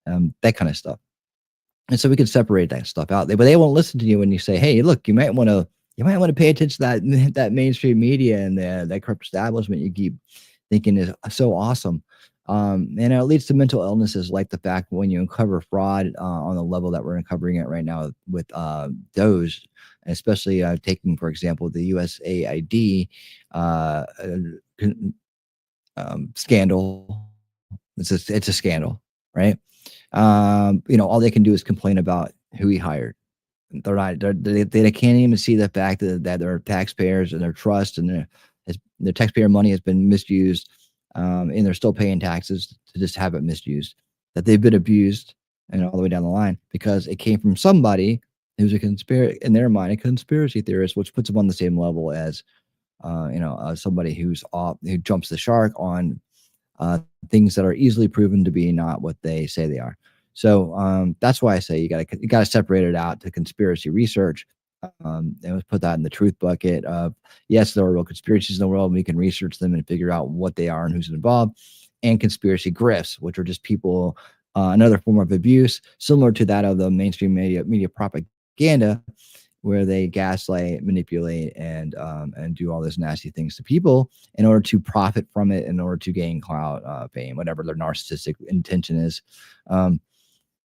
that kind of stuff. And so we can separate that stuff out. But they won't listen to you when you say, "Hey, look, you might want to pay attention to that mainstream media and that corrupt establishment you keep thinking is so awesome." And it leads to mental illnesses, like the fact when you uncover fraud on the level that we're uncovering it right now with Doge, especially taking, for example, the USAID scandal. It's a scandal, right? All they can do is complain about who he hired. They can't even see the fact that their taxpayers and their trust and their taxpayer money has been misused, and they're still paying taxes to just have it misused, that they've been abused, and all the way down the line, because it came from somebody who's in their mind, a conspiracy theorist, which puts them on the same level as somebody who jumps the shark on things that are easily proven to be not what they say they are. So that's why I say you gotta separate it out to conspiracy research, and let's put that in the truth bucket of, yes, there are real conspiracies in the world, and we can research them and figure out what they are and who's involved, and conspiracy grifts, which are just people, another form of abuse similar to that of the mainstream media propaganda, where they gaslight, manipulate, and do all those nasty things to people in order to profit from it, in order to gain clout, fame, whatever their narcissistic intention is.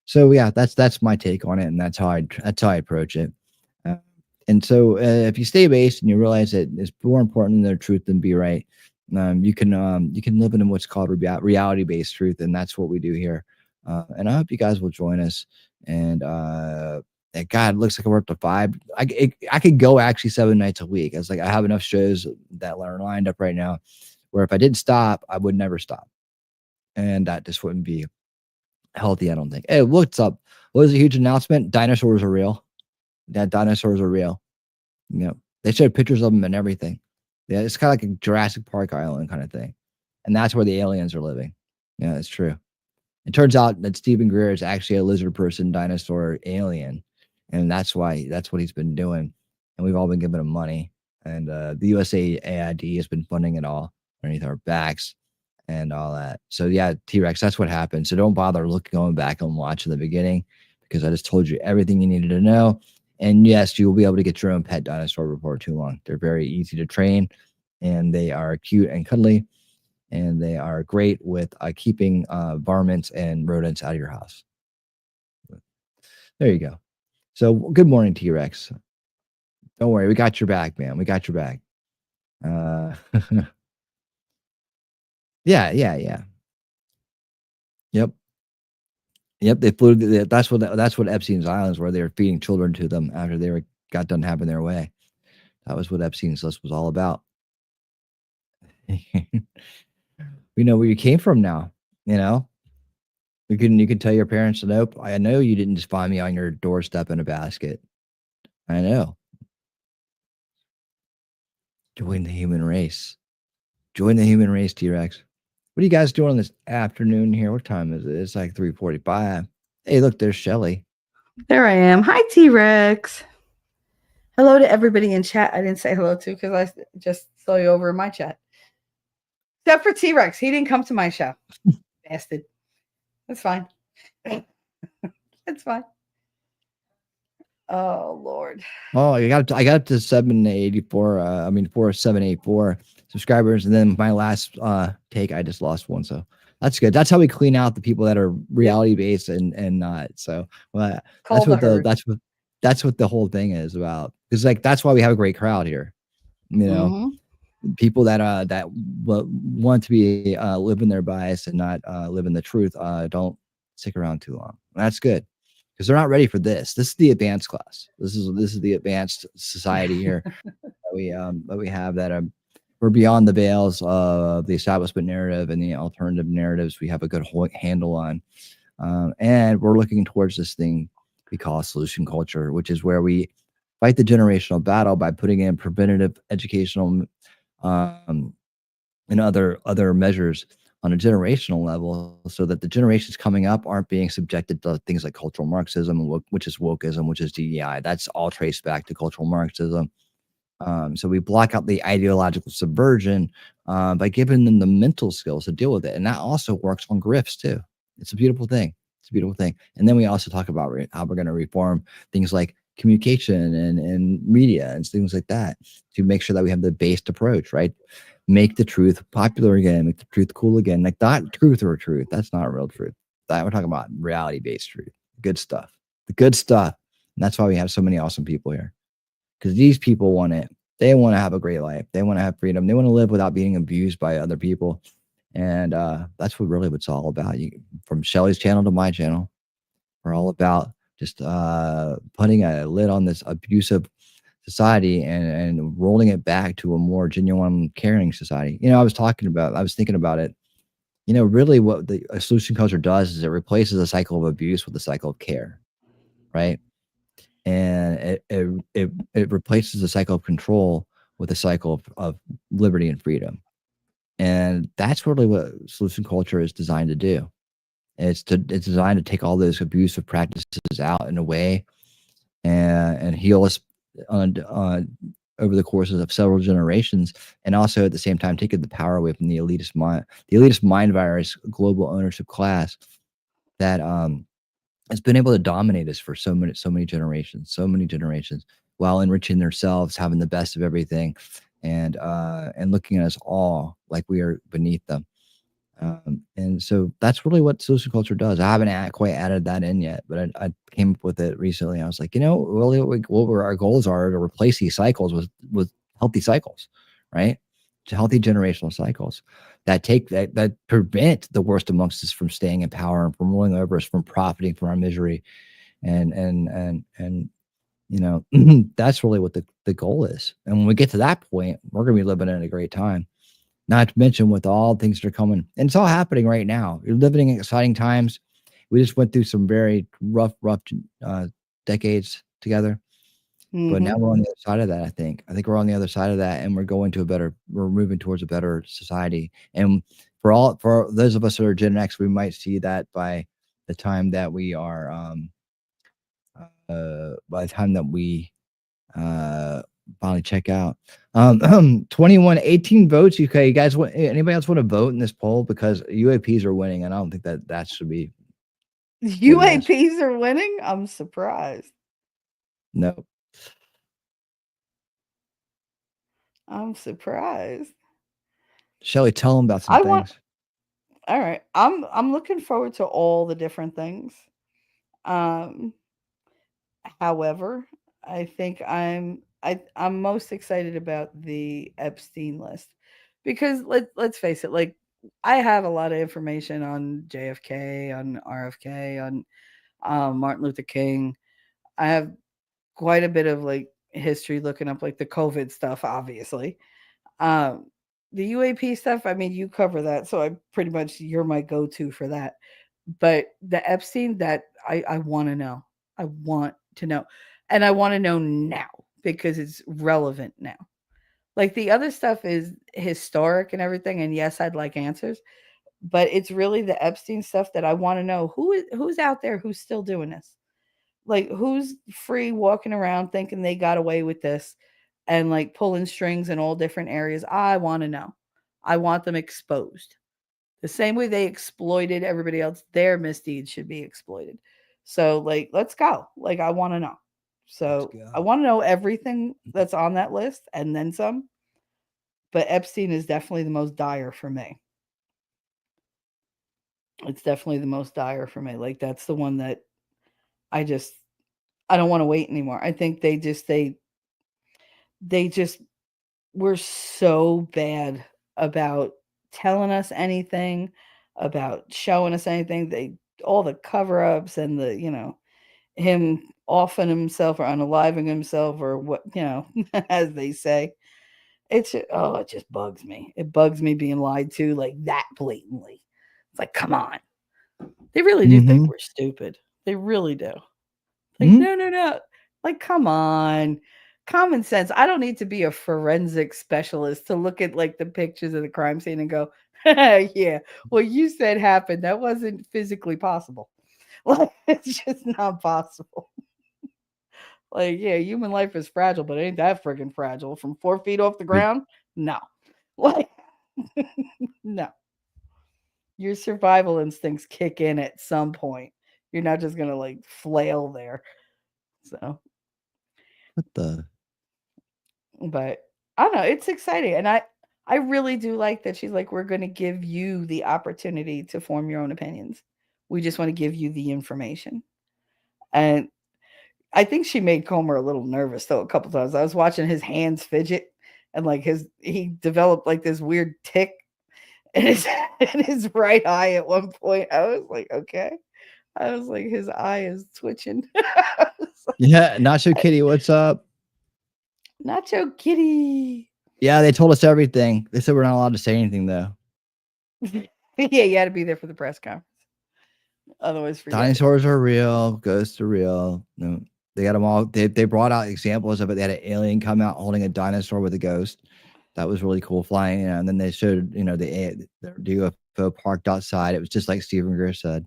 So yeah, that's my take on it, and that's how I approach it. And so if you stay based and you realize that it's more important than the truth than be right, you can live in what's called reality based truth, and that's what we do here. And I hope you guys will join us. And God, it looks like we're up to 5. I could go actually 7 nights a week. I have enough shows that are lined up right now where if I didn't stop, I would never stop, and that just wouldn't be healthy, I don't think. Hey, what's up? What was a huge announcement? Dinosaurs are real. That dinosaurs are real. They showed pictures of them and everything. Yeah, it's kind of like a Jurassic Park island kind of thing, and that's where the aliens are living. Yeah, it's true. It turns out that Stephen Greer is actually a lizard person, dinosaur, alien, and that's what he's been doing. And we've all been giving him money, and the USAID has been funding it all underneath our backs and all that. So yeah, T-Rex, that's what happened. So don't bother going back and watching the beginning, because I just told you everything you needed to know. And yes, you will be able to get your own pet dinosaur before too long. They're very easy to train, and they are cute and cuddly, and they are great with keeping varmints and rodents out of your house. There you go. So good morning, T-Rex. Don't worry, we got your back, man. We got your back. Yeah. Yep. They flew. That's what Epstein's Islands were. They were feeding children to them after they got done having their way. That was what Epstein's list was all about. We know where you came from now. You can tell your parents, nope, I know you didn't just find me on your doorstep in a basket. I know. Join the human race. Join the human race, T-Rex. What are you guys doing this afternoon here? What time is it? It's like 3:45. Hey, look, there's Shelly. There I am. Hi, T-Rex. Hello to everybody in chat. I didn't say hello to because I just saw you over in my chat. Except for T-Rex. He didn't come to my show. Bastard. That's fine. That's fine. Oh Lord. Oh, I got up to 784. 4784 subscribers, and then my last take, I just lost one. So that's good. That's how we clean out the people that are reality based and not. So well, Call that's the what herd. that's what the whole thing is about. Because like that's why we have a great crowd here. You know, people that want to be living their bias and not living the truth don't stick around too long. That's good because they're not ready for this. This is the advanced class. This is the advanced society here that we have that we're beyond the veils of the establishment narrative and the alternative narratives. We have a good handle on, and we're looking towards this thing we call solution culture, which is where we fight the generational battle by putting in preventative educational and other measures on a generational level, so that the generations coming up aren't being subjected to things like cultural Marxism, which is wokeism, which is DEI. That's all traced back to cultural Marxism. So we block out the ideological subversion by giving them the mental skills to deal with it, and that also works on grifts too. It's a beautiful thing. It's a beautiful thing. And then we also talk about how we're going to reform things like communication and media and things like that to make sure that we have the based approach, right? Make the truth popular again, make the truth cool again. Like not truth or truth. That's not real truth. We're talking about reality-based truth. Good stuff. The good stuff. And that's why we have so many awesome people here. Because these people want it. They want to have a great life. They want to have freedom. They want to live without being abused by other people. And that's what it's all about. From Shelly's channel to my channel, we're all about just putting a lid on this abusive society and rolling it back to a more genuine, caring society. I was thinking about it. Really what the solution culture does is it replaces a cycle of abuse with a cycle of care, right? And it replaces the cycle of control with a cycle of liberty and freedom. And that's really what solution culture is designed to do. It's designed to take all those abusive practices out in a way and heal us on over the courses of several generations, and also at the same time taking the power away from the elitist mind virus global ownership class that has been able to dominate us for so many generations, while enriching themselves, having the best of everything, and looking at us all like we are beneath them. And so that's really what social culture does. I haven't quite added that in yet, but I came up with it recently. I was like, really, what our goals are to replace these cycles with healthy cycles, right? To healthy generational cycles that prevent the worst amongst us from staying in power and from ruling over us, from profiting from our misery, and that's really what the goal is. And when we get to that point, we're going to be living in a great time. Not to mention with all things that are coming, and it's all happening right now. You're living in exciting times. We just went through some very rough decades together, but now we're on the other side of that. I think we're on the other side of that, and we're moving towards a better society. And for those of us that are Gen X, we might see that by the time that we are, finally check out. 18 votes. Okay, you guys anybody else want to vote in this poll? Because UAPs are winning, and I don't think that should be. UAPs are winning? I'm surprised. No. I'm surprised. Shelly, tell them about some things. All right. I'm looking forward to all the different things. However, I think I'm most excited about the Epstein list, because let's face it, like I have a lot of information on JFK, on RFK, on Martin Luther King. I have quite a bit of like history looking up like the COVID stuff, obviously. Um, the UAP stuff, I mean, you cover that, so you're my go-to for that. But the Epstein, that I want to know. I want to know. And I want to know now because it's relevant now. Like the other stuff is historic and everything, and yes, I'd like answers, but it's really the Epstein stuff that I want to know who's out there who's still doing this. Like who's free walking around thinking they got away with this and like pulling strings in all different areas. I want to know. I want them exposed. The same way they exploited everybody else, their misdeeds should be exploited. So, like, let's go. Like, I want to know. So, I want to know everything that's on that list and then some. But Epstein is definitely the most dire for me. It's definitely the most dire for me. Like, that's the one that I don't want to wait anymore. I think they just were so bad about telling us anything, about showing us anything. All the cover-ups and him offing himself or unaliving himself or what, as they say. It just bugs me. It bugs me being lied to like that blatantly. It's like, come on. They really do think we're stupid. They really do. Like, no. Like, come on. Common sense. I don't need to be a forensic specialist to look at like the pictures of the crime scene and go, yeah, what you said happened. That wasn't physically possible. Like, it's just not possible. Like, yeah, human life is fragile, but it ain't that friggin' fragile. From 4 feet off the ground? No. Like, no. Your survival instincts kick in at some point. You're not just gonna like flail there. So, What the? but I don't know. It's exciting, and I really do like that she's like, we're going to give you the opportunity to form your own opinions. We just want to give you the information, and I think she made Comer a little nervous though a couple times. I was watching his hands fidget, and like he developed like this weird tick in his right eye at one point. I was like, okay. I was like, his eye is twitching. Like, yeah, Nacho Kitty, what's up? Nacho Kitty. Yeah, they told us everything. They said we're not allowed to say anything though. Yeah, you had to be there for the press conference. Otherwise, forget dinosaurs are real. Ghosts are real. No, they got them all. They brought out examples of it. They had an alien come out holding a dinosaur with a ghost. That was really cool flying. And then they showed, the UFO parked outside. It was just like Stephen Greer said.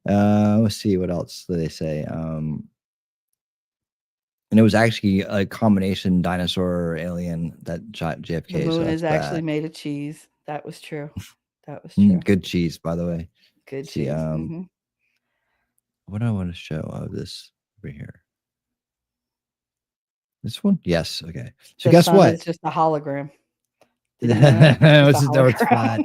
Let's see what else did they say. And it was actually a combination dinosaur alien that shot JFK. The moon is actually made of cheese. That was true. That was true. Good cheese, by the way. Good cheese. What do I want to show of this over here? This one? Yes. Okay. So guess what? It's just a hologram. It's flat.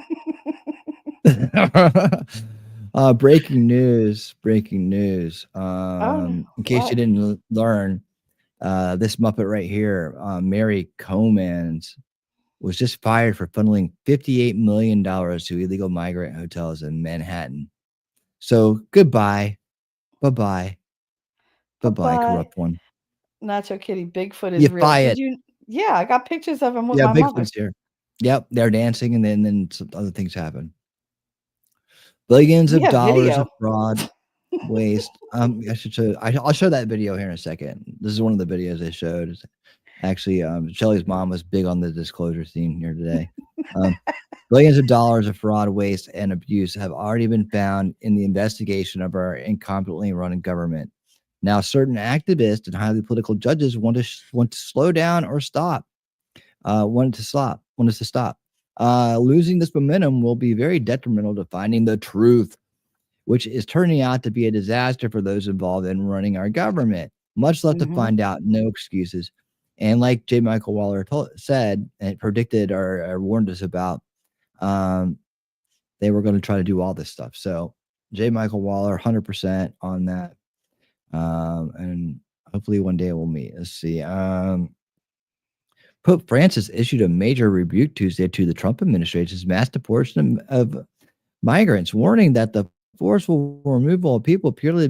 Breaking news. In case you didn't learn, this Muppet right here, Mary Comans, was just fired for funneling $58 million to illegal migrant hotels in Manhattan. So goodbye. Bye-bye, corrupt one. Nacho Kitty, Bigfoot is real. Did you? Yeah, I got pictures of him with my mother. Bigfoot's here. Yep, they're dancing, and then some other things happen. Billions of dollars of fraud, waste. I should show. I'll show that video here in a second. This is one of the videos I showed. Actually, Shelly's mom was big on the disclosure theme here today. Billions of dollars of fraud, waste, and abuse have already been found in the investigation of our incompetently run government. Now, certain activists and highly political judges want to slow down or stop. Want us to stop. Losing this momentum will be very detrimental to finding the truth, which is turning out to be a disaster for those involved in running our government. Much left to find out. No excuses. And like J. Michael Waller said and predicted or warned us about, they were going to try to do all this stuff. So J. Michael Waller, 100% on that. And hopefully one day we'll meet. Let's see. Pope Francis issued a major rebuke Tuesday to the Trump administration's mass deportation of migrants, warning that the forceful removal of people purely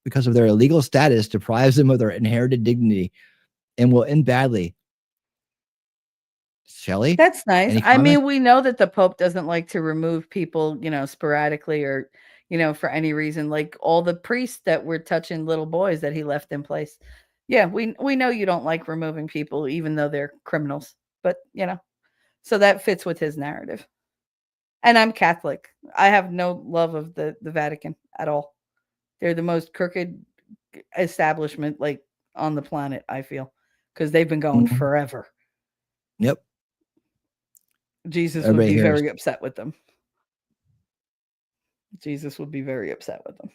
because of their illegal status deprives them of their inherited dignity and will end badly. Shelley? That's nice. I mean, we know that the Pope doesn't like to remove people, sporadically or, for any reason, like all the priests that were touching little boys that he left in place. Yeah, we know you don't like removing people, even though they're criminals, but so that fits with his narrative. And I'm Catholic. I have no love of the Vatican at all. They're the most crooked establishment like on the planet, I feel, because they've been going forever. Yep. Jesus Everybody would be hears. very upset with them. Jesus would be very upset with them.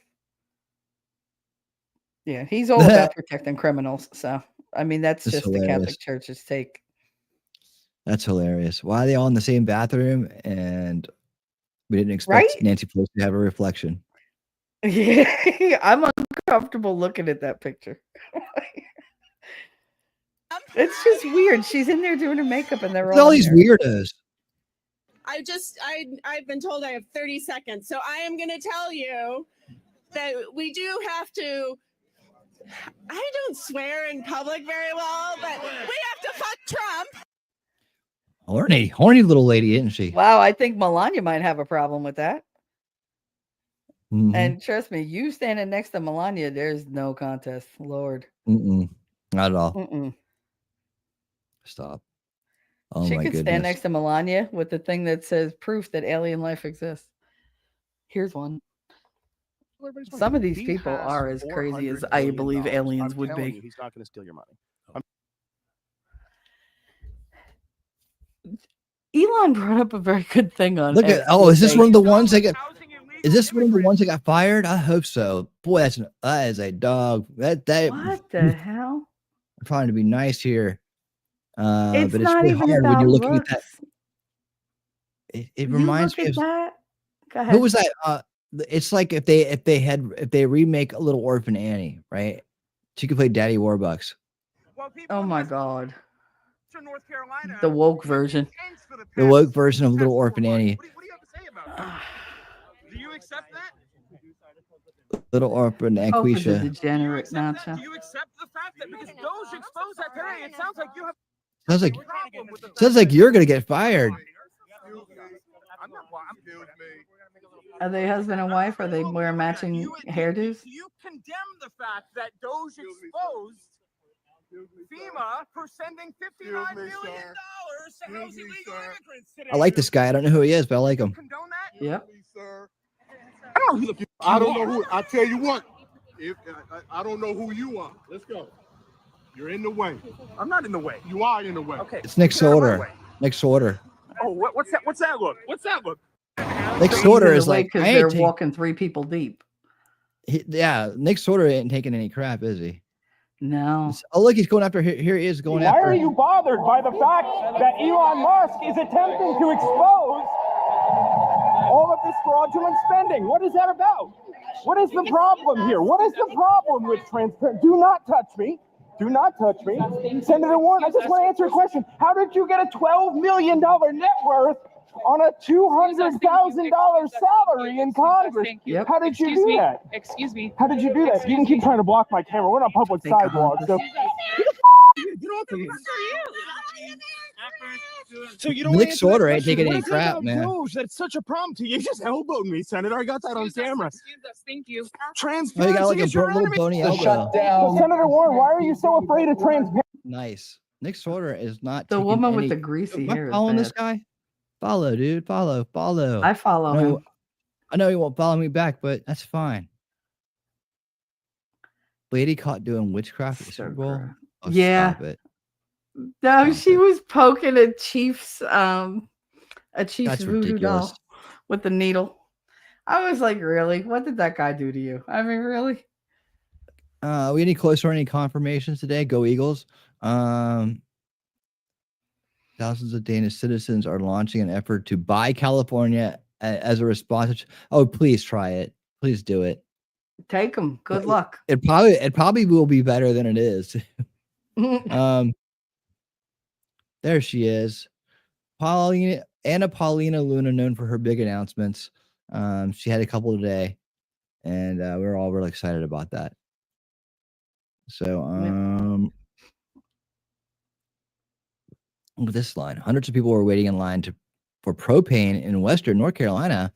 Yeah, he's all about protecting criminals. So, I mean, that's That's just the hilarious. Catholic Church's take. That's hilarious. Why are they all in the same bathroom? And we didn't expect Right? Nancy Pelosi to have a reflection. Yeah, I'm uncomfortable looking at that picture. It's just weird. She's in there doing her makeup, and they're Look at all all in these there. weirdos. I've been told I have 30 seconds. So I am going to tell you that we do have to, I don't swear in public very well, but we have to fuck Trump. Horny little lady, isn't she? Wow, I think Melania might have a problem with that. Mhm. And trust me, you standing next to Melania, there's no contest. Lord. Mm-mm. Not at all. Mm-mm. Stop. Oh She my could goodness. stand next to Melania with the thing that says proof that alien life exists. Here's one. Some of these people are as crazy as I believe aliens would be. He's not going to steal your money. Elon brought up a very good thing on. Look at X is this today. one of the ones that got? Is this one of the ones that got fired? I hope so. Boy, that is a dog. That What the hell? I'm trying to be nice here, It's but it's not really even hard when about you're looking looks. at that. It You reminds look me at of that. Go ahead. who was that? It's like if they remake a Little Orphan Annie, right? She could play Daddy Warbucks. Oh my God. The woke version. The woke version of Little Orphan Annie. What do you have to say about that? Do you accept that? Little Orphan Hope is a Anquisha. degenerate, not Do you accept the fact that because Doge exposed that today, it sounds like you have Sounds like you're gonna get fired. Are they husband and wife? Are they wear matching hairdos? Do you condemn the fact that Doge exposed FEMA for sending $59 million to house illegal immigrants today? I like this guy. I don't know who he is, but I like him. Condone that? Yep. I don't know who the I don't know who. I tell you what. If I don't know who you are. Let's go. You're in the way. I'm not in the way. You are in the way. Okay. It's Nick Get out of my Sorter. way. Nick Sorter. Oh, what's that? What's that look? What's that look? Nick Sorter is like, because I they're ain't take- walking 3 people deep. yeah, Nick Sorter ain't taking any crap, is he? No. Oh, look, he's going after. Here he is going Why after. are you bothered by the fact that Elon Musk is attempting to expose all of this fraudulent spending? What is that about? What is the problem here? What is the problem with transparent? Do not touch me. Do not touch me. Senator Warren, I just want to answer a question. How did you get a $12 million net worth on a $200,000 salary in Congress? Yep. How did you do that? Excuse me. How did you do that? You can keep trying to block my camera. We're on public Thank God. sidewalk. So Get off of me. So you don't Nick answer that Sorter ain't question. taking What any is it crap, about man. Doge that's such a problem to you? You just elbowed me, Senator. I got that on camera. Thank you. Oh, you Transparency got like a is your little enemy. bony So elbow. shut down. Senator Warren, why are you so afraid of transparency? Nice. Nick Sorter is not. The taking woman with any- the greasy Am I hair is following this bad. guy? Follow, dude. Follow. I follow him. I know he won't follow me back, but that's fine. Lady caught doing witchcraft at the So Super Bowl. gross. Oh, Yeah. Stop it. No, Stop she it. was poking a Chiefs That's voodoo ridiculous. doll with the needle. I was like, really? What did that guy do to you? I mean, really? We any closer any confirmations today? Go Eagles. Thousands of Danish citizens are launching an effort to buy California as a response. Oh, please try it. Please do it. Take them. Good luck. It probably will be better than it is. There she is. Anna Paulina Luna, known for her big announcements. She had a couple today, and we're all really excited about that. So, look at this line. Hundreds of people were waiting in line for propane in Western North Carolina,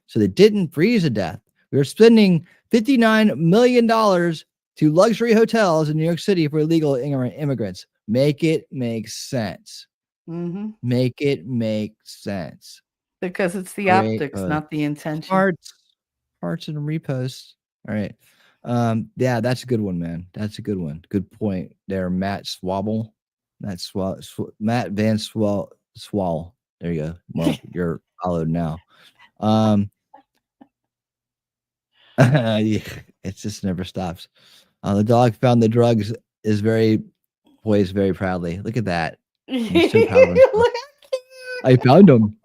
so they didn't freeze to death. We were spending $59 million to luxury hotels in New York City for illegal immigrants. Make it make sense. Mm-hmm. Make it make sense. Because it's the Great optics, post. not the intention. Hearts and reposts. All right. Yeah, that's a good one, man. That's a good one. Good point there, Matt Swabble. Matt Van Swall. There you go. Well, you're followed now. Yeah, it just never stops. The dog found the drugs is very poised very proudly. Look at that. He's so proud of himself. Look, I found him.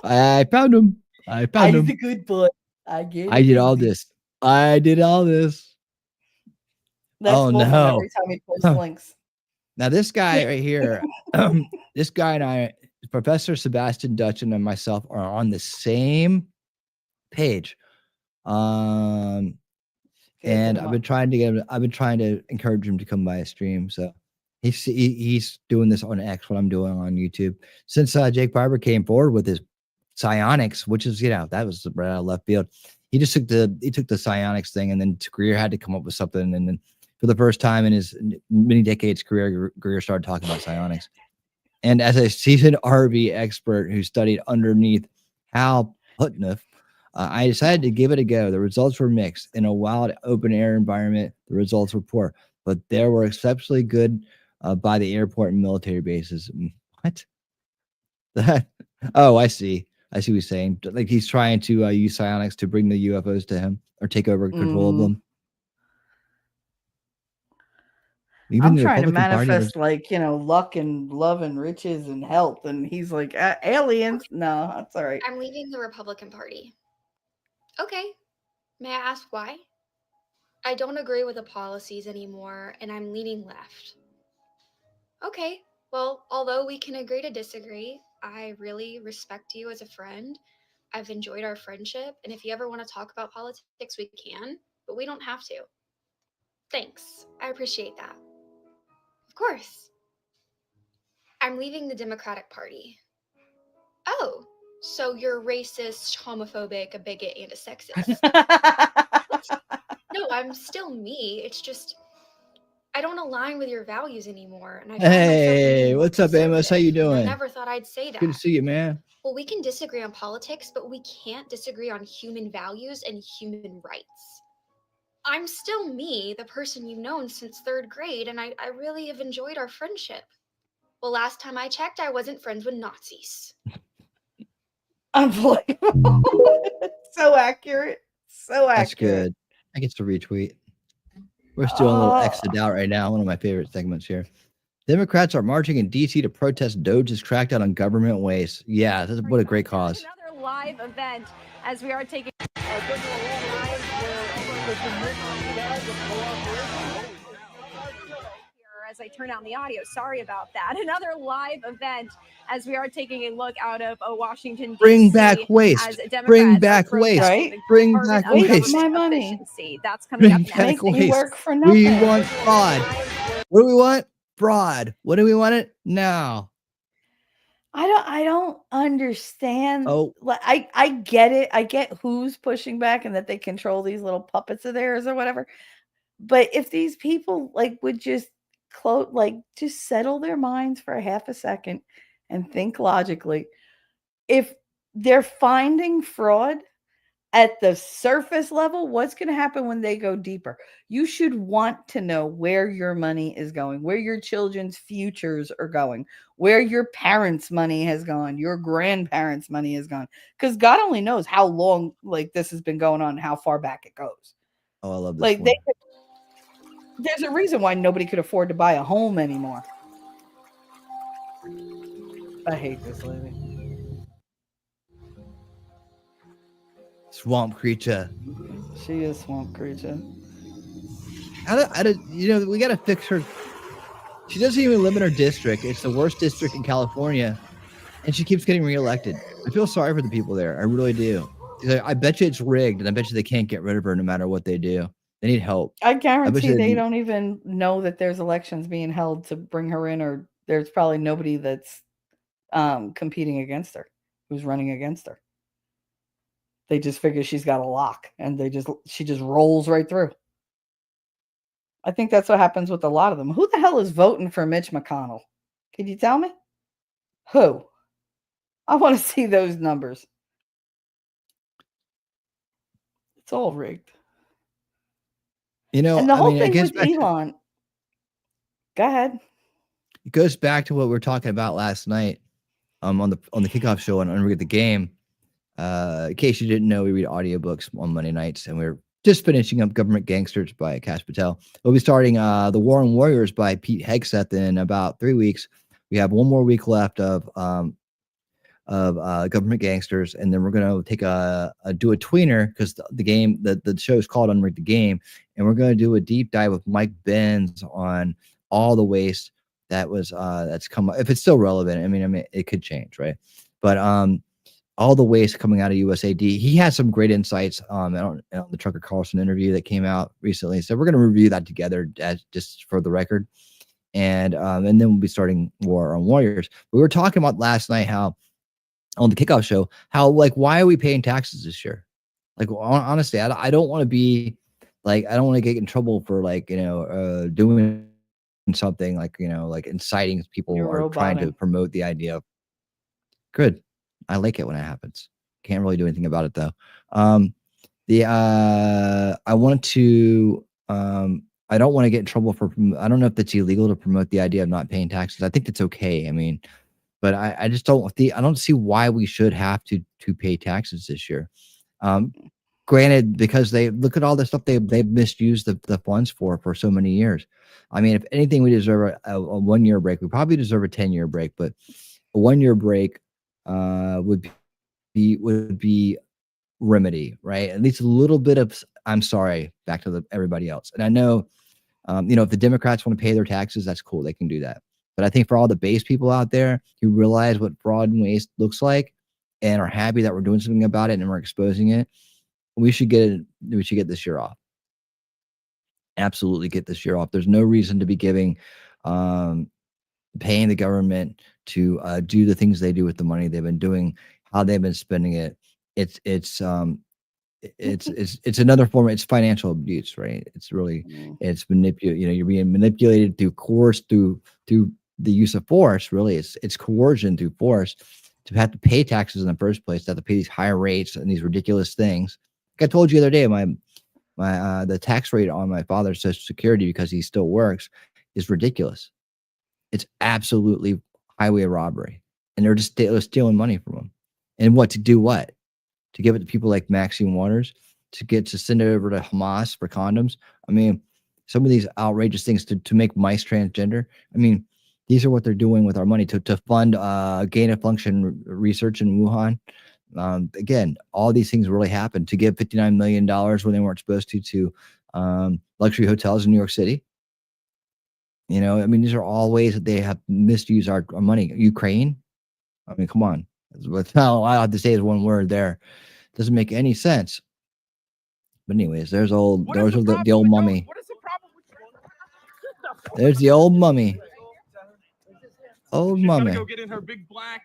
I found him. I found I'm the him. good boy. I get I it did all easy. this. I did all this. That's Oh Wolfram no. every time he posts Huh. links. Now this guy right here, this guy and I, Professor Sebastian Dutchin and myself are on the same page. Gotta get And him I've been up. trying to get him, I've been trying to encourage him to come by a stream. So he's doing this on X, what I'm doing on YouTube. Since Jake Barber came forward with his psionics, which is, that was right out of left field. He took the psionics thing, and then Greer had to come up with something. And then for the first time in his many decades career, Greer started talking about psionics. And as a seasoned RV expert who studied underneath Hal Putniff, I decided to give it a go. The results were mixed. In a wild open air environment, the results were poor, but there were exceptionally good by the airport and military bases. What? Oh, I see. I see what he's saying. Like he's trying to use psionics to bring the UFOs to him or take over control of them. Even I'm the trying to Republican Party manifest luck and love and riches and health, and he's like aliens. No, that's all right. I'm leaving the Republican Party. Okay. May I ask why? I don't agree with the policies anymore, and I'm leaning left. Okay. Well, although we can agree to disagree, I really respect you as a friend. I've enjoyed our friendship, and if you ever want to talk about politics, we can, but we don't have to. Thanks. I appreciate that. Of course. I'm leaving the Democratic Party. Oh, so you're racist, homophobic, a bigot, and a sexist. No, I'm still me. It's just I don't align with your values anymore, and I find myself Hey, leaning more what's up, Amos? How you conservative, and I doing? never thought I'd say that. Good to see you, man. Well, we can disagree on politics, but we can't disagree on human values and human rights. I'm still me, the person you've known since 3rd grade, and I really have enjoyed our friendship. Well, last time I checked, I wasn't friends with Nazis. Unbelievable. So accurate. So accurate. That's good. I get to retweet. We're still a little X'd out right now. One of my favorite segments here. Democrats are marching in D.C. to protest Doge's crackdown on government waste. Yeah, what a great cause. Another live event as we are taking. As I turn on the audio, sorry about that. Another live event as we are taking a look out of Washington, D.C. Bring back waste. Bring back waste. Right? Bring back waste. My money. That's coming up Bring back next. Make me waste. work for nothing. We want fraud. What do we want? Fraud. What do we want it? No. I don't understand. Oh. Like I get it. I get who's pushing back and that they control these little puppets of theirs or whatever. But if these people would just just settle their minds for a half a second and think logically, if they're finding fraud at the surface level, what's going to happen when they go deeper? You should want to know where your money is going, where your children's futures are going, where your parents' money has gone, your grandparents' money has gone, because God only knows how long this has been going on and how far back it goes. Oh, I love this one. There's a reason why nobody could afford to buy a home anymore. I hate this lady. Swamp creature. She is swamp creature. We got to fix her. She doesn't even live in her district. It's the worst district in California, and she keeps getting reelected. I feel sorry for the people there. I really do. I bet you it's rigged, and I bet you they can't get rid of her no matter what they do. They need help. I guarantee they don't even know that there's elections being held to bring her in, or there's probably nobody that's competing against her, who's running against her. They just figure she's got a lock, and she just rolls right through. I think that's what happens with a lot of them. Who the hell is voting for Mitch McConnell? Can you tell me? Who? I want to see those numbers. It's all rigged. And the whole thing with Elon. Go ahead. It goes back to what we were talking about last night. on the kickoff show on Unread the Game. In case you didn't know, we read audiobooks on Monday nights, and we're just finishing up Government Gangsters by Cash Patel. We'll be starting The War on Warriors by Pete Hegseth in about 3 weeks. We have one more week left of Government Gangsters, and then we're gonna take do a tweener because the show is called Unread the Game, and we're gonna do a deep dive with Mike Benz on all the waste that's come up. If it's still relevant, I mean it could change, right? But all the waste coming out of USAID. He has some great insights on the Tucker Carlson interview that came out recently. So we're going to review that together just for the record. And then we'll be starting War on Warriors. We were talking about last night how on the kickoff show, how like, why are we paying taxes this year? Like, honestly, I don't want to be like, I don't want to get in trouble for like, doing something like, like inciting people or trying to promote the idea of good. I like it when it happens. Can't really do anything about it though. I want to I don't want to get in trouble for, I don't know if that's illegal to promote the idea of not paying taxes. I think that's okay. I mean, but I just don't see why we should have to pay taxes this year. Granted, because they look at all the stuff they've misused the funds for so many years. I mean, if anything, we deserve a 1-year break. We probably deserve a 10-year break, but a 1-year break would be remedy, right? At least a little bit of I'm sorry back to everybody else. And I know, if the Democrats want to pay their taxes, that's cool. They can do that. But I think for all the base people out there who realize what fraud and waste looks like and are happy that we're doing something about it and we're exposing it, we should get this year off. Absolutely get this year off. There's no reason to be giving paying the government to do the things they do with the money they've been doing, how they've been spending it. It's another form. It's financial abuse, right? It's really it's manipulated. You're being manipulated through coerce, through the use of force. Really, it's coercion through force to have to pay taxes in the first place. To have to pay these higher rates and these ridiculous things. Like I told you the other day, the tax rate on my father's Social Security, because he still works, is ridiculous. It's absolutely highway robbery, and they're just stealing money from them. And what to do? What to give it to people like Maxine Waters to send it over to Hamas for condoms? I mean, some of these outrageous things to make mice transgender. I mean, these are what they're doing with our money to fund gain of function research in Wuhan. Again, all these things really happened to give $59 million when they weren't supposed to luxury hotels in New York City. I mean, these are all ways that they have misused our money. Ukraine. I mean, come on. That's all I have to say is one word there. Doesn't make any sense. But anyways, there's the old mummy. What is the problem with There's the old mummy. Old She's mummy. Gotta go get in her big black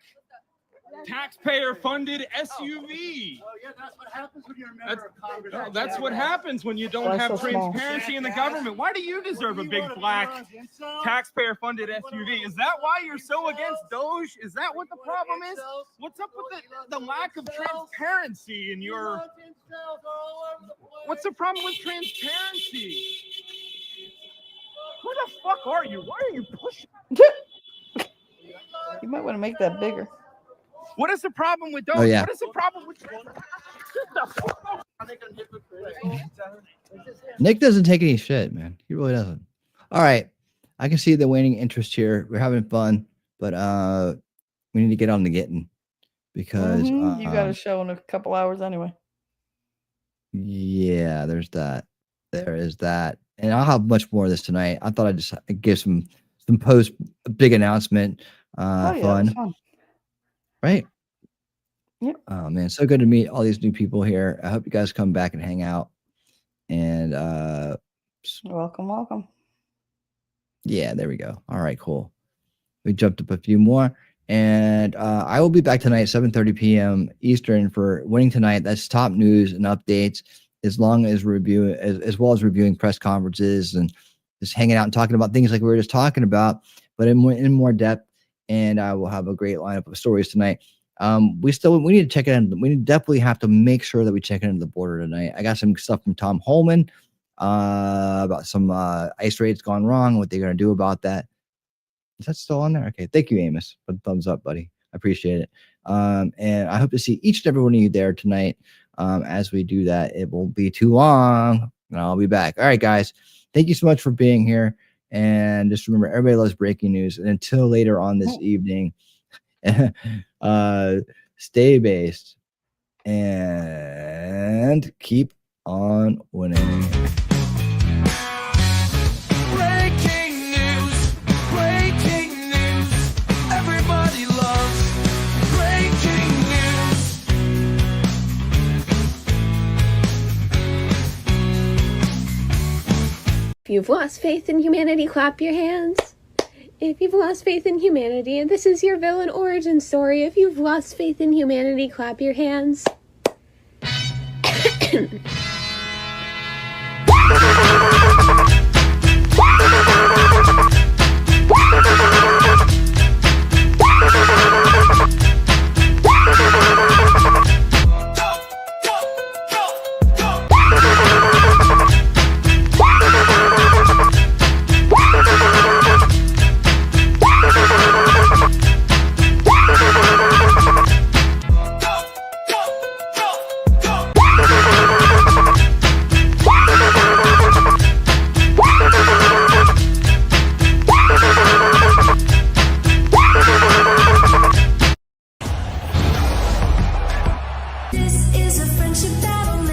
taxpayer-funded SUV. Oh, yeah, that's what happens when you're a member of Congress. No, that's what happens when you don't have transparency in the government. Why do you deserve a big black taxpayer-funded SUV? Is that why you're so against Doge? Is that what the problem is? What's up with the lack of transparency in your... What's the problem with transparency? Who the fuck are you? Why are you pushing? You might want to make that bigger. What is the problem with Doge? Oh, yeah. What is the problem with... Nick doesn't take any shit, man. He really doesn't. All right. I can see the waning interest here. We're having fun, but we need to get on the getting because you got a show in a couple hours anyway. Yeah, there's that. There is that. And I'll have much more of this tonight. I thought I'd just give some post big announcement fun. Right? Yep. Oh man, so good to meet all these new people here. I hope you guys come back and hang out. And welcome. Yeah, there we go. All right, cool. We jumped up a few more. And I will be back tonight, 7:30 p.m. Eastern for Winning Tonight. That's top news and updates, as well as reviewing press conferences and just hanging out and talking about things like we were just talking about, but in more depth. And I will have a great lineup of stories tonight. We need to check it in. We definitely have to make sure that we check into the border tonight. I got some stuff from Tom Holman about some ICE raids gone wrong, what they're going to do about that. Is that still on there? Okay. Thank you, Amos, for the thumbs up, buddy. appreciate it. And I hope to see each and every one of you there tonight. As we do that, it won't be too long, and I'll be back. All right, guys, thank you so much for being here. And just remember, everybody loves breaking news. And until later on this evening, stay based and keep on winning. Breaking news, everybody loves breaking news. If you've lost faith in humanity, clap your hands. If you've lost faith in humanity, and this is your villain origin story, if you've lost faith in humanity, clap your hands. This is a friendship battle.